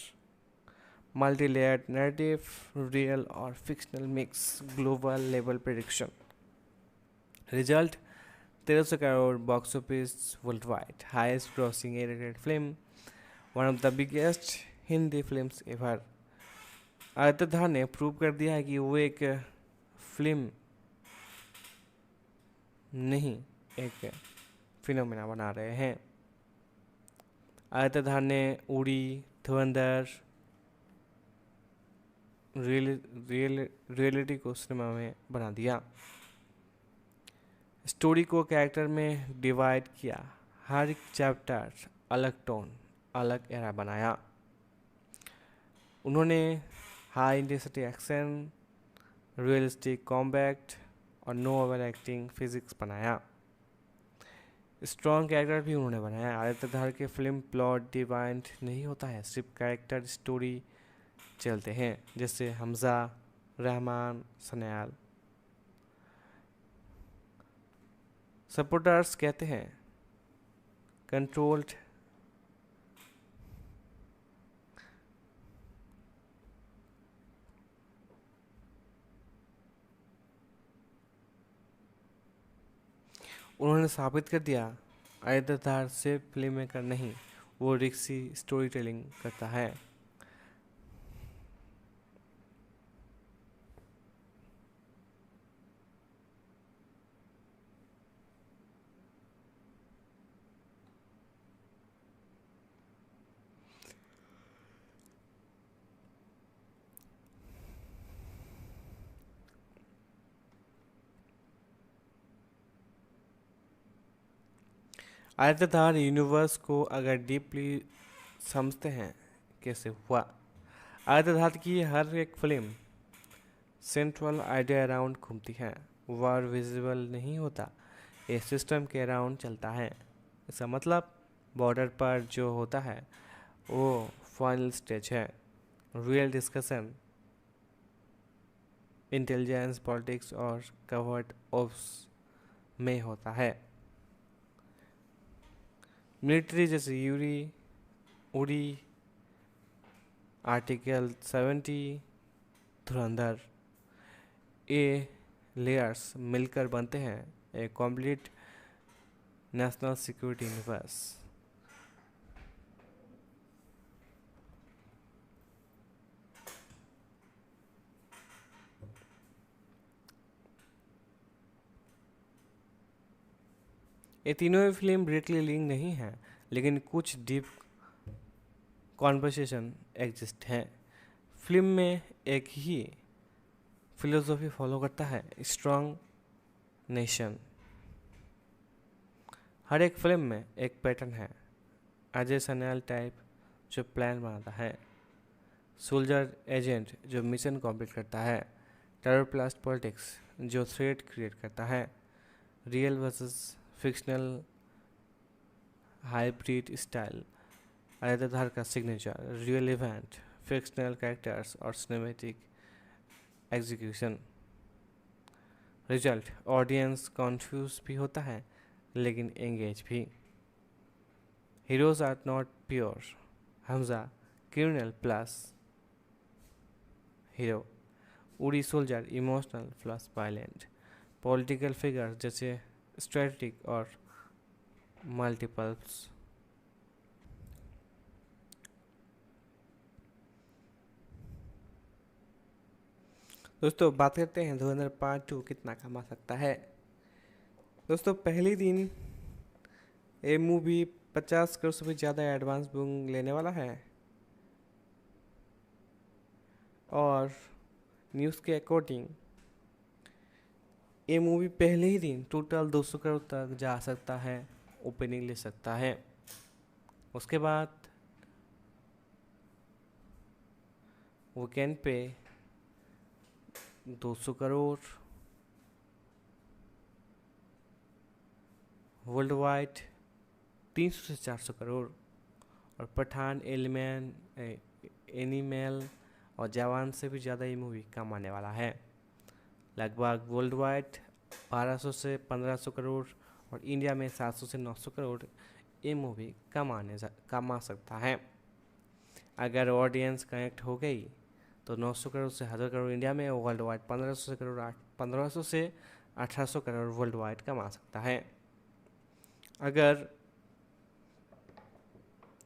multi layered narrative, real और fictional mix, global level prediction. Result 1300 crore box office worldwide, highest grossing A rated film, one of the biggest Hindi films ever. Aditya Dhar ने प्रूव कर दिया है कि वो एक फिल्म नहीं, एक फिनोमेना बना रहे हैं। आदित्य धार ने उड़ी, धुरंधर, रियलिटी को सिनेमा में बना दिया। स्टोरी को कैरेक्टर में डिवाइड किया, हर एक चैप्टर अलग टोन, अलग एरा बनाया। उन्होंने high intensity action, realistic combat और नो ओवर एक्टिंग फिजिक्स बनाया। स्ट्रॉन्ग कैरेक्टर भी उन्होंने बनाया। आदित्य धार के फिल्म प्लॉट डिवाइंड नहीं होता है, सिर्फ कैरेक्टर स्टोरी चलते हैं, जैसे हमजा, रहमान, सनयाल। सपोर्टर्स कहते हैं कंट्रोल्ड उन्होंने साबित कर दिया आदित्य धार सिर्फ फिल्म मेकर नहीं, वो रिक्सी स्टोरी टेलिंग करता है। आयताधार यूनिवर्स को अगर डीपली समझते हैं कैसे हुआ। आयताधार की हर एक फिल्म सेंट्रल आइडिया अराउंड घूमती है। वार विजिबल नहीं होता, ये सिस्टम के अराउंड चलता है। इसका मतलब बॉर्डर पर जो होता है वो फाइनल स्टेज है। रियल डिस्कशन इंटेलिजेंस, पॉलिटिक्स और कवर्ट ऑप्स में होता है। मिलिट्री जैसे उड़ी, आर्टिकल 70, धुरंधर, ये लेयर्स मिलकर बनते हैं एक कंप्लीट नेशनल सिक्योरिटी यूनिवर्स। ये तीनों ही फिल्म डायरेक्टली लिंक नहीं है, लेकिन कुछ डीप कॉन्वर्सेशन एग्जिस्ट है। फिल्म में एक ही फिलोसॉफी फॉलो करता है, स्ट्रॉन्ग नेशन। हर एक फिल्म में एक पैटर्न है। अजय सन्याल टाइप जो प्लान बनाता है, सोल्जर एजेंट जो मिशन कंप्लीट करता है, टेरर प्लस पॉलिटिक्स जो थ्रेट क्रिएट करता है, real versus fictional hybrid style, आयताधार का signature, real event, fictional characters और cinematic execution. Result audience confuse भी होता है लेकिन एंगेज भी। Heroes are not pure, Hamza criminal plus hero, Uri soldier emotional plus violent, political figure जैसे स्ट्रेटेजिक और मल्टीपल्स। दोस्तों बात करते हैं धुरंधर पार्ट 2 कितना कमा सकता है। दोस्तों पहले दिन ये मूवी 50 करोड़ से भी ज़्यादा एडवांस बुकिंग लेने वाला है और न्यूज़ के अकॉर्डिंग ये मूवी पहले ही दिन टोटल 200 करोड़ तक जा सकता है, ओपनिंग ले सकता है। उसके बाद वीकेंड पे 200 करोड़, वर्ल्ड वाइड 300 से 400 करोड़, और पठान, एनिमल और जवान से भी ज़्यादा ये मूवी कमाने वाला है। लगभग वर्ल्ड वाइड 1200 से 1500 करोड़ और इंडिया में 700 से 900 करोड़ ये मूवी कमा सकता है। अगर ऑडियंस कनेक्ट हो गई तो 900 करोड़ से 1000 करोड़ इंडिया में, वर्ल्ड वाइड 1500 से 1800 करोड़ वर्ल्ड वाइड कमा सकता है। अगर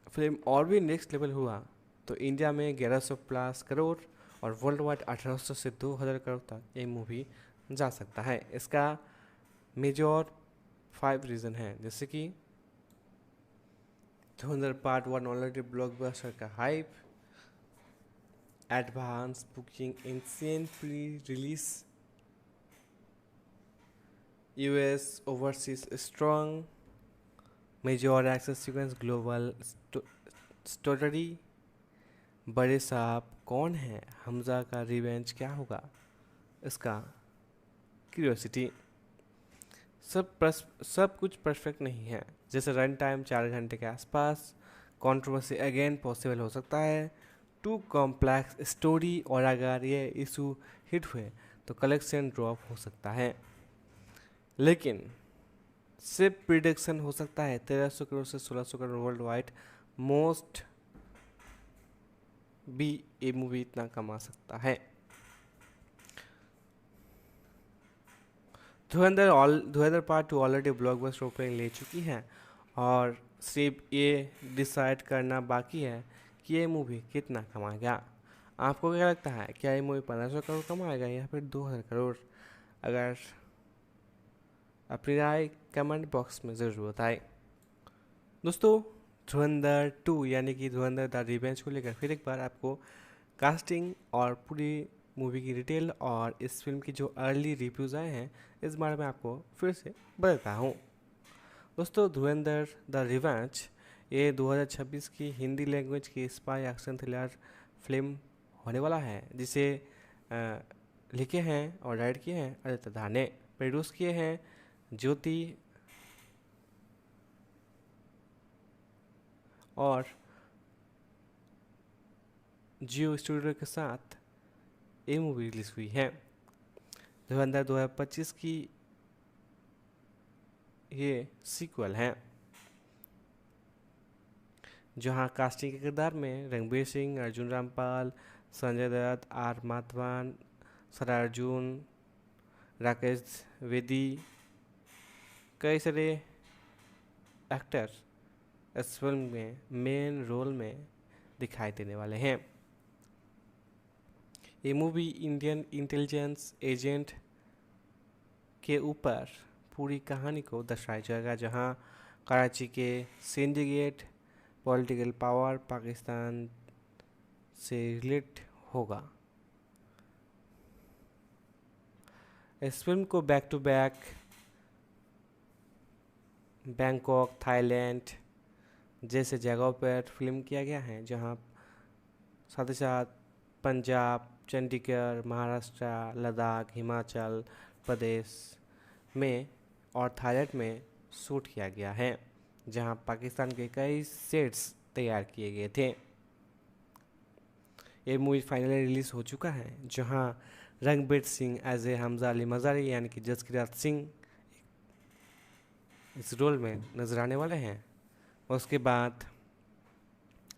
फिल्म और भी नेक्स्ट लेवल हुआ तो इंडिया में 1100 प्लस करोड़ और वर्ल्ड वाइड 1800 से 2000 करोड़ तक ये मूवी जा सकता है। इसका मेजर 5 रीज़न है, जैसे कि धुरंधर पार्ट 1 ऑलरेडी ब्लॉकबस्टर का hype, advance booking, insane pre release, US overseas strong, major action sequence, global story, बड़े साहब कौन है, हमजा का रिवेंज क्या होगा, इसका क्यूरियोसिटी। सब कुछ परफेक्ट नहीं है, जैसे रन टाइम 4 घंटे के आसपास, कंट्रोवर्सी अगेन पॉसिबल हो सकता है, टू कॉम्प्लेक्स स्टोरी, और अगर ये इशू हिट हुए तो कलेक्शन ड्रॉप हो सकता है। लेकिन सिर्फ प्रिडिक्शन हो सकता है 1300 करोड़ से 1600 करोड़ वर्ल्ड वाइड मोस्ट भी ये मूवी इतना कमा सकता है। Dhurandhar part 2 already blockbuster opening ले चुकी है और सिर्फ ये डिसाइड करना बाकी है कि ये मूवी कितना कमाएगा। आपको क्या लगता है, क्या ये मूवी 1500 करोड़ कमाएगा या फिर 2000 करोड़? अगर अपनी राय कमेंट बॉक्स में ज़रूर बताएं। दोस्तों धुरंधर 2 यानी कि धुरंधर द रिवेंज को लेकर फिर एक बार आपको कास्टिंग और पूरी मूवी की डिटेल और इस फिल्म की जो अर्ली रिव्यूज़ आए हैं इस बारे में आपको फिर से बताता हूँ। दोस्तों धुरंधर द रिवेंज ये 2026 की हिंदी लैंग्वेज की स्पाई एक्शन थ्रिलर फिल्म होने वाला है, जिसे अ, लिखे हैं और राइट किए हैं अजय धा ने, प्रोड्यूस किए हैं ज्योति और जियो स्टूडियो के साथ ये मूवी रिलीज हुई है। धुरंधर 2025 की ये सीक्वल है, जहां कास्टिंग के किरदार में रणवीर सिंह, अर्जुन रामपाल, संजय दत्त, आर माधवन, सरा अर्जुन, राकेश वेदी, कई सारे एक्टर इस फिल्म में मेन रोल में दिखाई देने वाले हैं। ये मूवी इंडियन इंटेलिजेंस एजेंट के ऊपर पूरी कहानी को दर्शाया जाएगा, जहां कराची के सिंडिकेट पॉलिटिकल पावर पाकिस्तान से रिलेट होगा। इस फिल्म को back to back Bangkok, Thailand जैसे जगहों पर फिल्म किया गया है, जहां साथ ही साथ पंजाब, चंडीगढ़, महाराष्ट्र, लद्दाख, हिमाचल प्रदेश में और थाईलैंड में शूट किया गया है, जहां पाकिस्तान के कई सेट्स तैयार किए गए थे। ये मूवी फाइनली रिलीज हो चुका है, जहां रणबीर सिंह एज ए हमजा अली मजारी यानी कि जसकिरत सिंह इस रोल में नजर आने वाले हैं। उसके बाद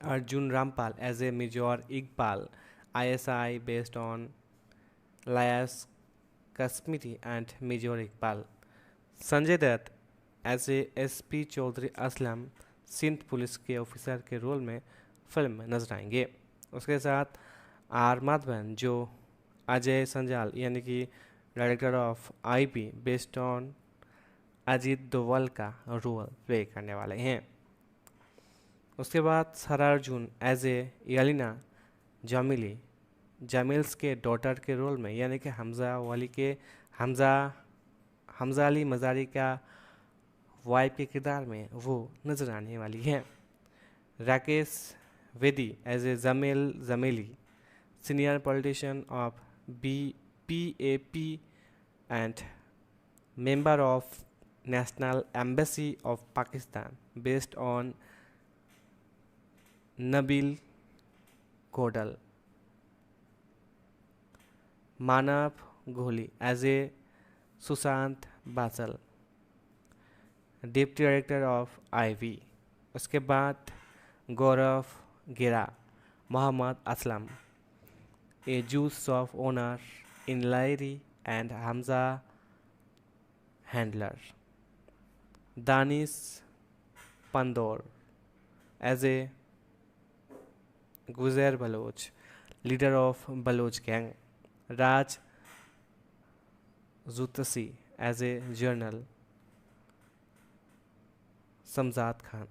Arjun Rampal as a major Iqbal, ISI based on Ilyas Kashmiri and major Iqbal. Sanjay Dutt as a SP Chaudhary Aslam, Sindh police के ऑफिसर के रोल में फिल्म में नजर आएंगे। उसके साथ आर माधवन जो अजय संजाल यानी कि director of IP based on Ajit Doval का रोल प्ले करने वाले हैं। उसके बाद सरा अर्जुन एज ए यलिना जामिली, जामिल्स के डॉटर के रोल में यानी कि हमजा हमजा अली मजारी का वाइफ के किरदार में वो नजर आने वाली है। Rakesh Bedi as a Jameli, senior politician of PAP and member of National Embassy of Pakistan based on Nabil Godal. Manav Gholi as a Sushant Basal, Deputy Director of IV. उसके बाद Gaurav Gera, Mohammad Aslam, a juice shop owner in Lairi and Hamza Handler. Danish Pandor as a Guzair Baloch, leader of Baloch gang. Raj Zutasi as a journal. Samzad Khan.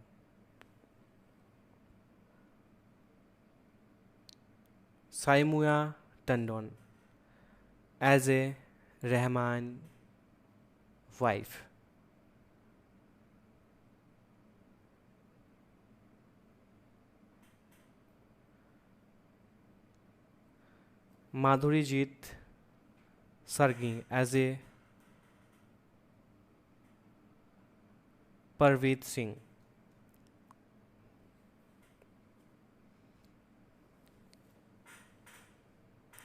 Saimuya Tandon as a Rahman wife. Madhuri Jeet Sargi as a Parveet Singh.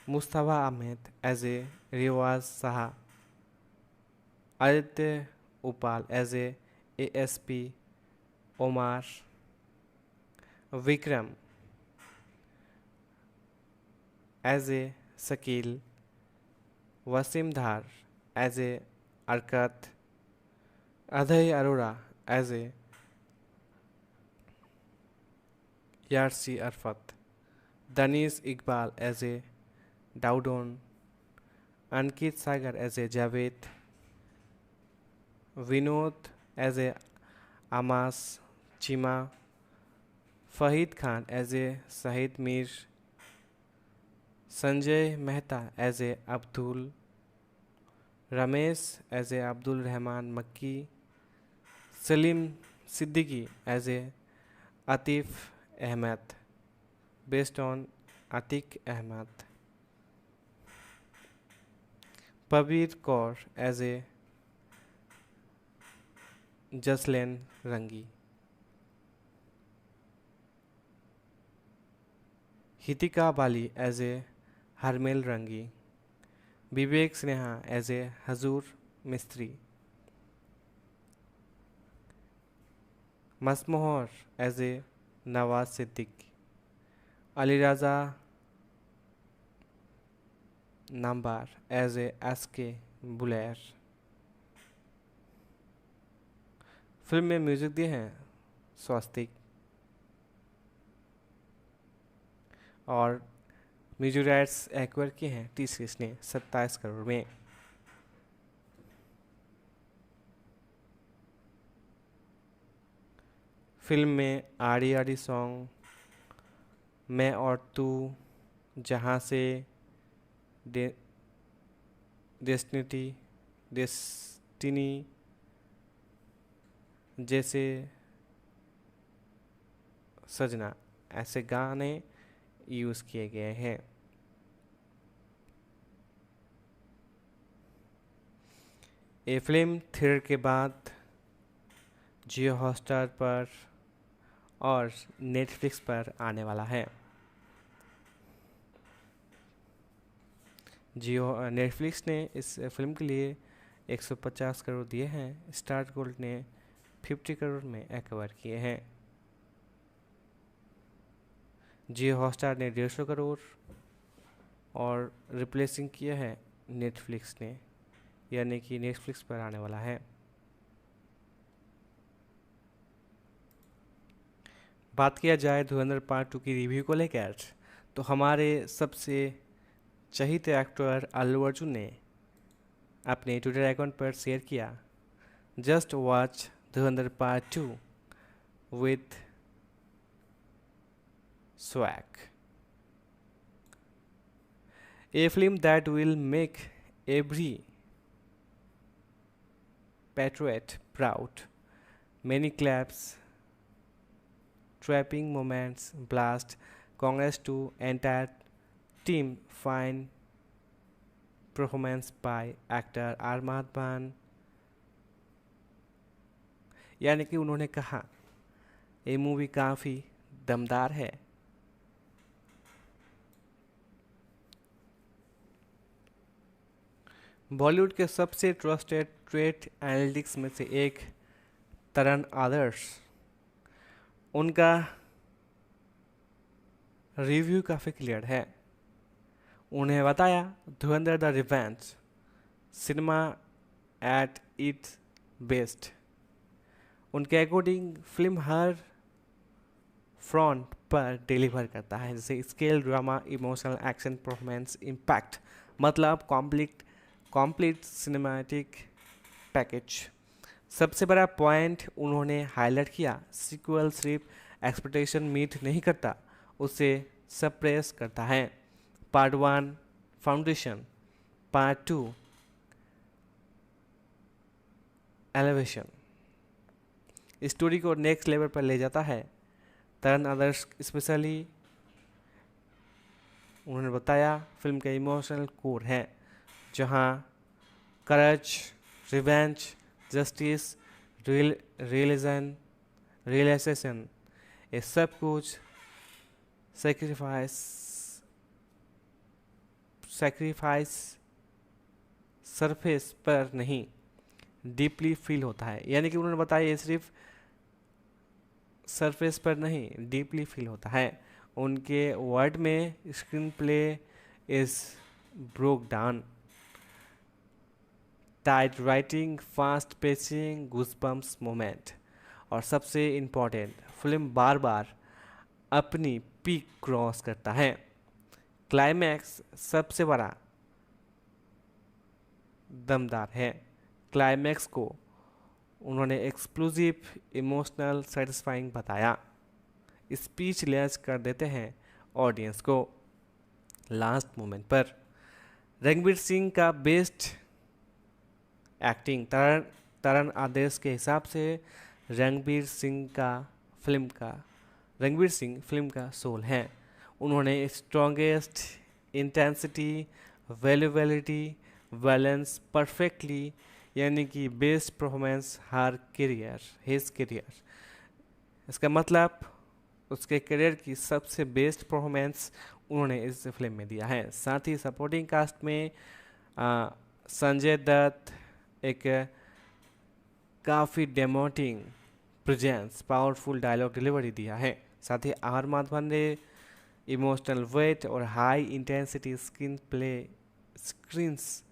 Mustafa Ahmed as a Riwaz Saha. Aditya Upal as a ASP Omar. Vikram as a Sakil. Wasim Dhar as a Arkat. Adhay Arora as a Yarsi Arfat. Danish Iqbal as a Daudon. Ankit Sagar as a Javed. Vinod as a Amas Chima. Fahid Khan as a Sahid Mir. Sanjay Mehta as a Abdul. Ramesh as a Abdul Rahman Makki. Saleem Siddiqui as a Atif Ahmed based on Atiq Ahmed, Pabir Kaur as a Jaslein Rangi, Hitika Bali as a Harmel रंगी, विवेक Sneha as a Hazur Mistry, Masmohar as a Nawaz Siddiqui, Ali Raja number as a S K Bulair. Film में music दिए हैं स्वास्तिक, और music rights acquire किए हैं T series ने 27 करोड़ में। Film में आड़ी आड़ी सॉन्ग, मैं और तू, जहाँ से, डेस्टिनी, जैसे सजना, ऐसे गाने यूज़ किए गए हैं। ये फिल्म थिएटर के बाद जियो हॉटस्टार पर और नेटफ्लिक्स पर आने वाला है। जियो नेटफ्लिक्स ने इस फिल्म के लिए 150 करोड़ दिए हैं, स्टार गोल्ड ने 50 करोड़ में एक्वायर किए हैं, जियो हॉटस्टार ने 150 करोड़ और रिप्लेसिंग किया है नेटफ्लिक्स ने, यानी कि नेटफ्लिक्स पर आने वाला है। बात किया जाए धुरंधर पार्ट 2 की रिव्यू को लेकर, तो हमारे सबसे चहीते एक्टर अल्लू अर्जुन ने अपने ट्विटर अकाउंट पर शेयर किया, just watch Dhurandhar part 2 with swag, A film that will make every patriot proud, many claps, trapping moments, blast, congrats to entire team, fine performance by actor अरमान खान। यानी कि उन्होंने कहा ये movie काफ़ी दमदार है। बॉलीवुड के सबसे ट्रस्टेड ट्रेड एनालिटिक्स में से एक तरण आदर्श, उनका रिव्यू काफ़ी क्लियर है। उन्हें बताया धुरंधर the revenge cinema at its best. उनके अकॉर्डिंग फिल्म हर फ्रंट पर डिलीवर करता है, जैसे scale, drama, emotional, action, performance, impact, मतलब कॉम्प्लीट सिनेमैटिक पैकेज। सबसे बड़ा पॉइंट उन्होंने हाईलाइट किया, सीक्वल सिर्फ एक्सपेक्टेशन मीट नहीं करता, उसे सप्रेस करता है। Part 1 foundation, part 2 elevation, story को नेक्स्ट लेवल पर ले जाता है। तरण आदर्श स्पेशली उन्होंने बताया फिल्म का इमोशनल कोर है, जहाँ करेज, रिवेंज, जस्टिस, रियलाइजेशन, ये सब कुछ सैक्रिफाइस सरफेस पर नहीं डीपली फील होता है। यानी कि उन्होंने बताया ये सिर्फ सरफेस पर नहीं डीपली फील होता है। उनके वर्ड में screen play is broke down, tight writing, fast pacing, goosebumps moment, और सबसे इम्पॉर्टेंट फिल्म बार बार अपनी पीक क्रॉस करता है। क्लाइमैक्स सबसे बड़ा दमदार है। क्लाइमैक्स को उन्होंने एक्सप्लोजिव, इमोशनल, सेटिस्फाइंग बताया, स्पीचलेस कर देते हैं ऑडियंस को लास्ट मोमेंट पर। रणवीर सिंह का बेस्ट एक्टिंग, तरण आदेश के हिसाब से रणवीर सिंह का फिल्म का रणवीर सिंह फिल्म का सोल हैं। उन्होंने स्ट्रॉन्गेस्ट इंटेंसिटी वैल्यूबिलिटी बैलेंस परफेक्टली, यानी कि best performance her career his career. इसका मतलब उसके करियर की सबसे बेस्ट परफॉर्मेंस उन्होंने इस फिल्म में दिया है। साथ ही सपोर्टिंग कास्ट में संजय दत्त एक काफ़ी dominating presence powerful dialogue delivery दिया है। साथ ही आर माधवन ने इमोशनल वेट और high intensity screens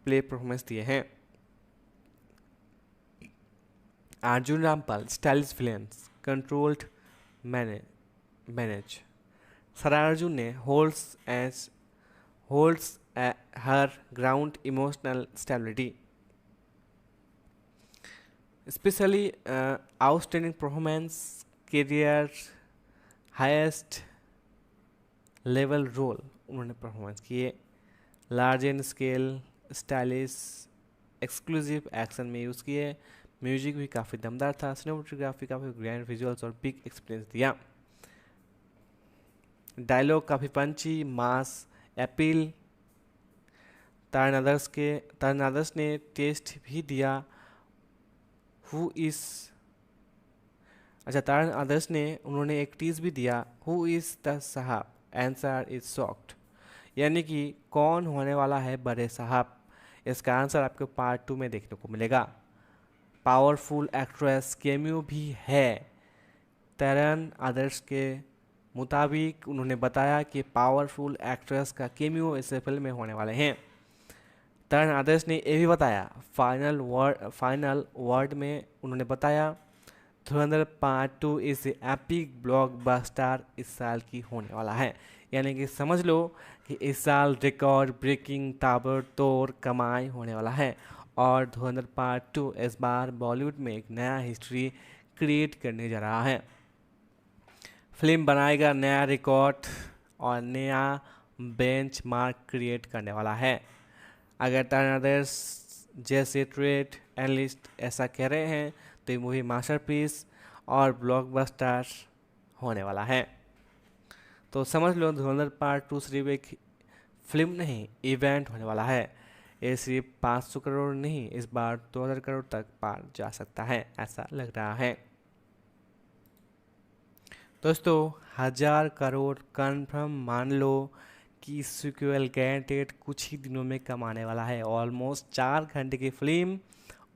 play performance दिए हैं। Arjun Rampal stylish villains controlled manage. Sara Arjun ने होल्ड्स हर ground emotional stability, specially outstanding performance career highest level role उन्होंने परफॉर्मेंस किए। Large and scale stylish exclusive action में यूज़ किए। म्यूजिक भी काफ़ी दमदार था। सिनेमेटोग्राफी काफ़ी ग्रैंड विजुअल्स और बिग एक्सपीरियंस दिया। डायलॉग काफ़ी पंची मास अपील। तारन आदर्श ने टेस्ट भी दिया। तारन आदर्श ने उन्होंने एक टीज भी दिया, हु इज़ द साहब आंसर इज सॉक्ड, यानी कि कौन होने वाला है बड़े साहब। इसका आंसर आपको पार्ट 2 में देखने को मिलेगा। पावरफुल एक्ट्रेस कैमियो भी है। तरन आदर्श के मुताबिक उन्होंने बताया कि पावरफुल एक्ट्रेस का कैमियो इस फिल्म में होने वाले हैं। तरन आदर्श ने यह भी बताया फाइनल वर्ड में उन्होंने बताया धुरंधर पार्ट 2 इस एपिक ब्लॉकबस्टर इस साल की होने वाला है। यानी कि समझ लो कि इस साल रिकॉर्ड ब्रेकिंग ताबड़तोड़ कमाई होने वाला है और धुरंधर पार्ट 2 इस बार बॉलीवुड में एक नया हिस्ट्री क्रिएट करने जा रहा है। फिल्म बनाएगा नया रिकॉर्ड और नया बेंचमार्क क्रिएट करने वाला है। अगर तरन आदर्श जैसे ट्रेड एनालिस्ट ऐसा कह रहे हैं तो ये मूवी मास्टरपीस और ब्लॉकबस्टर होने वाला है। तो समझ लो धुरंधर पार्ट 2 सिर्फ एक फिल्म नहीं इवेंट होने वाला है। ये सिर्फ 500 करोड़ नहीं, इस बार 2000 करोड़ तक पार जा सकता है, ऐसा लग रहा है। दोस्तों 1000 करोड़ कन्फर्म मान लो कि सीक्वल गारंटेड कुछ ही दिनों में कमाने वाला है। ऑलमोस्ट 4 घंटे की फिल्म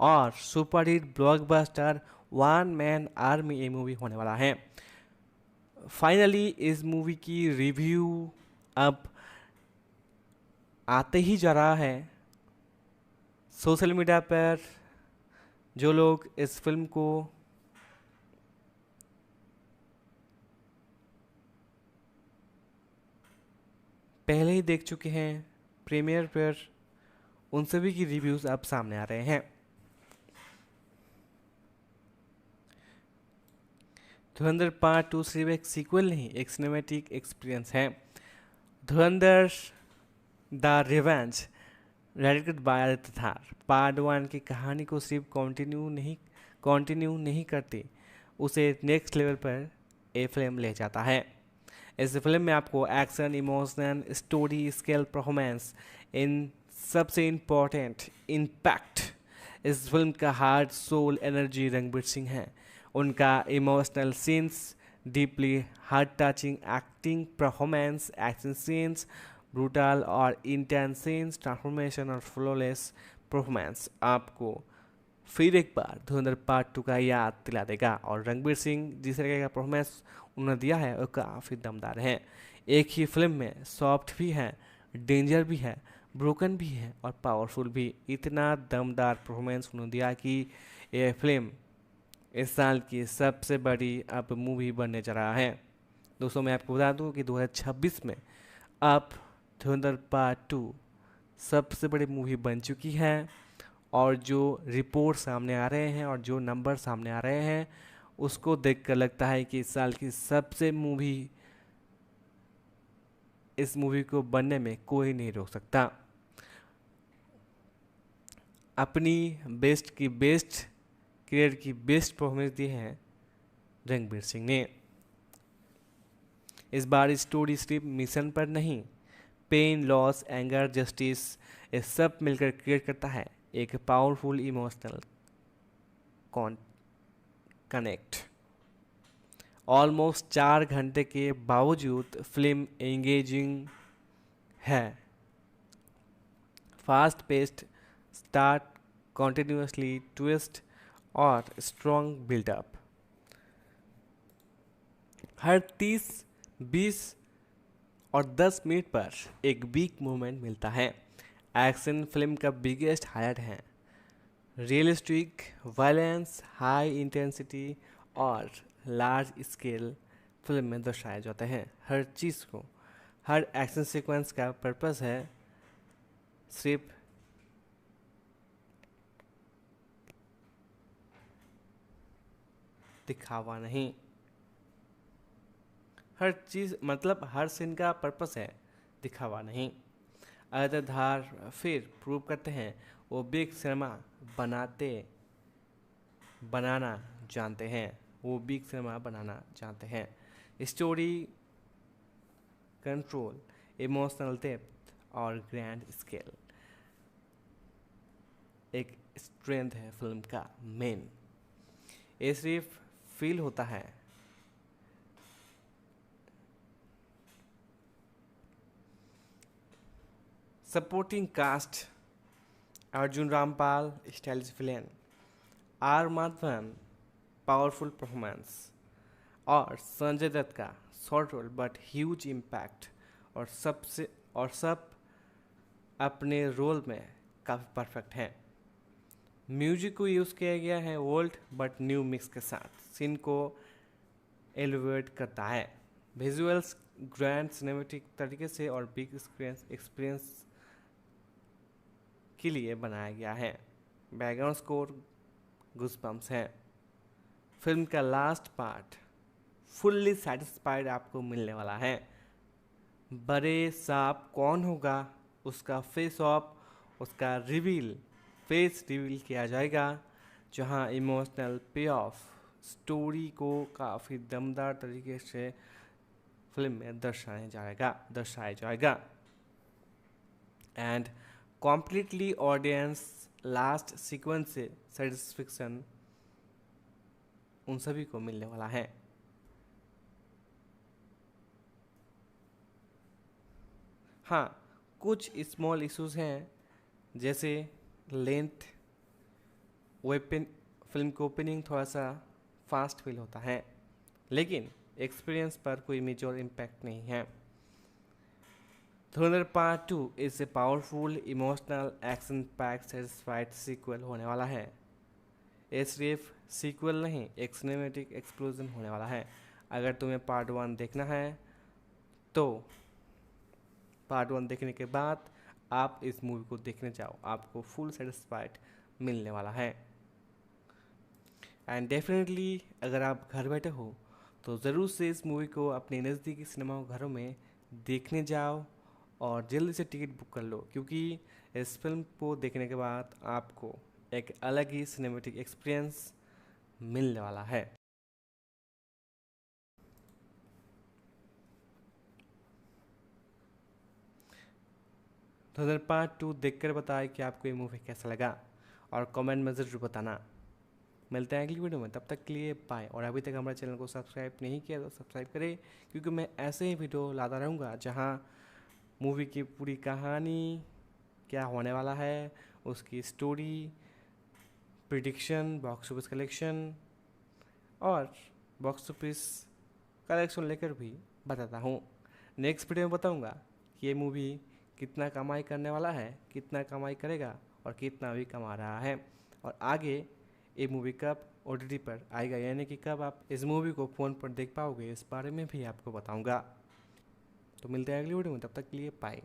और superhit blockbuster one man army ये मूवी होने वाला है। फाइनली इस मूवी की रिव्यू अब आते ही जा रहा है। सोशल मीडिया पर जो लोग इस फिल्म को पहले ही देख चुके हैं प्रीमियर पर, उन सभी की रिव्यूज़ अब सामने आ रहे हैं। धुरंधर पार्ट 2 सिर्फ एक सीक्वल नहीं, एक सिनेमैटिक एक्सपीरियंस है। धुरंधर the revenge directed by Aditya Thar part 1 की कहानी को सिर्फ कंटिन्यू नहीं करती, उसे नेक्स्ट लेवल पर ये फिल्म ले जाता है। इस फिल्म में आपको action, emotion, story, scale, performance, इन सबसे इम्पोर्टेंट इम्पैक्ट इस फिल्म का heart soul energy Ranveer Singh है। उनका emotional scenes deeply heart touching acting, performance, action scenes brutal और इंटेंस सीन्स, ट्रांसफॉर्मेशन और फ्लॉलेस परफॉर्मेंस आपको फिर एक बार धुरंधर पार्ट 2 का याद दिला देगा। और रणवीर सिंह जिस तरह का परफॉर्मेंस उन्होंने दिया है वो काफ़ी दमदार है। एक ही फिल्म में सॉफ्ट भी है, डेंजर भी है, ब्रोकन भी है और पावरफुल भी। इतना दमदार परफॉर्मेंस उन्होंने दिया कि ये फिल्म इस साल की सबसे बड़ी अब मूवी बनने जा रहा है। दोस्तों मैं आपको बता दूं कि 2026 में अब धुरंधर पार्ट 2 सबसे बड़ी मूवी बन चुकी है और जो रिपोर्ट सामने आ रहे हैं और जो नंबर सामने आ रहे हैं उसको देखकर लगता है कि इस साल की सबसे इस मूवी को बनने में कोई नहीं रोक सकता। अपनी बेस्ट की बेस्ट करियर की बेस्ट परफॉर्मेंस दी है रणवीर सिंह ने। इस बार स्टोरी सिर्फ मिशन पर नहीं, पेन, लॉस, एंगर, जस्टिस, ये सब मिलकर क्रिएट करता है एक पावरफुल इमोशनल कनेक्ट। ऑलमोस्ट 4 घंटे के बावजूद फिल्म एंगेजिंग है। Fast paced start, continuously twist और स्ट्रॉन्ग बिल्डअप। हर 30, 20 और 10 मिनट पर एक बिग मूवमेंट मिलता है। एक्शन फिल्म का बिगेस्ट हाईलाइट है। रियलिस्टिक वायलेंस, हाई इंटेंसिटी और लार्ज स्केल फिल्म में दर्शाए जाते हैं। हर चीज़ को, हर एक्शन सीक्वेंस का पर्पस है सिर्फ दिखावा नहीं। हर चीज़ मतलब हर सीन का पर्पस है दिखावा नहीं। अदाधार फिर प्रूव करते हैं वो बिग सिनेमा बनाना जानते हैं। वो बिग सिनेमा बनाना जानते हैं। स्टोरी, कंट्रोल, इमोशनल डेप्थ और ग्रैंड स्केल एक स्ट्रेंथ है फिल्म का मेन। ये सिर्फ फील होता है। Supporting cast: Arjun Rampal stylish villain, R Madhavan powerful performance और संजय दत्त का short role but huge impact. और सब अपने रोल में काफ़ी परफेक्ट हैं। म्यूजिक को यूज़ किया गया है ओल्ड बट न्यू मिक्स के साथ, सीन को एलिवेट करता है। विजुअल्स ग्रैंड सिनेमेटिक तरीके से और बिग एक्सपीरियंस के लिए बनाया गया है। बैकग्राउंड स्कोर गूज़बम्प्स है। फिल्म का लास्ट पार्ट फुल्ली सेटिस्फाइड आपको मिलने वाला है। बड़े सांप कौन होगा उसका उसका फेस रिवील किया जाएगा, जहां इमोशनल पे ऑफ स्टोरी को काफ़ी दमदार तरीके से फिल्म में दर्शाया जाएगा and completely audience last sequence से सेटिस्फेक्शन उन सभी को मिलने वाला है। हाँ, कुछ स्मॉल इश्यूज हैं जैसे लेंथ, फिल्म की ओपनिंग थोड़ा सा फास्ट फील होता है, लेकिन एक्सपीरियंस पर कोई मेजर इम्पैक्ट नहीं है। Dhurandhar part 2 is a powerful emotional action pack satisfied sequel होने वाला है। ये सिर्फ सीक्वल नहीं, एक सिनेमैटिक एक्सप्लोजन होने वाला है। अगर तुम्हें पार्ट 1 देखना है तो पार्ट 1 देखने के बाद आप इस मूवी को देखने जाओ, आपको फुल सेटिस्फाइड मिलने वाला है। एंड डेफिनेटली अगर आप घर बैठे हो तो ज़रूर से इस मूवी को अपने नज़दीकी सिनेमा घरों में देखने जाओ और जल्दी से टिकट बुक कर लो, क्योंकि इस फिल्म को देखने के बाद आपको एक अलग ही सिनेमेटिक एक्सपीरियंस मिलने वाला है। धुरंधर पार्ट 2 देखकर बताएं कि आपको ये मूवी कैसा लगा और कमेंट में ज़रूर बताना। मिलते हैं अगली वीडियो में, तब तक के लिए बाय। और अभी तक हमारे चैनल को सब्सक्राइब नहीं किया तो सब्सक्राइब करें, क्योंकि मैं ऐसे ही वीडियो लाता रहूँगा जहाँ मूवी की पूरी कहानी, क्या होने वाला है, उसकी story, prediction, box office collection और बॉक्स ऑफिस कलेक्शन लेकर भी बताता हूँ। नेक्स्ट वीडियो में बताऊँगा कि ये मूवी कितना कमाई करने वाला है, कितना कमाई करेगा और कितना भी कमा रहा है, और आगे ये मूवी कब OTT पर आएगा, यानी कि कब आप इस मूवी को फ़ोन पर देख पाओगे, इस बारे में भी आपको बताऊंगा। तो मिलते हैं अगली वीडियो में, तब तक के लिए बाय।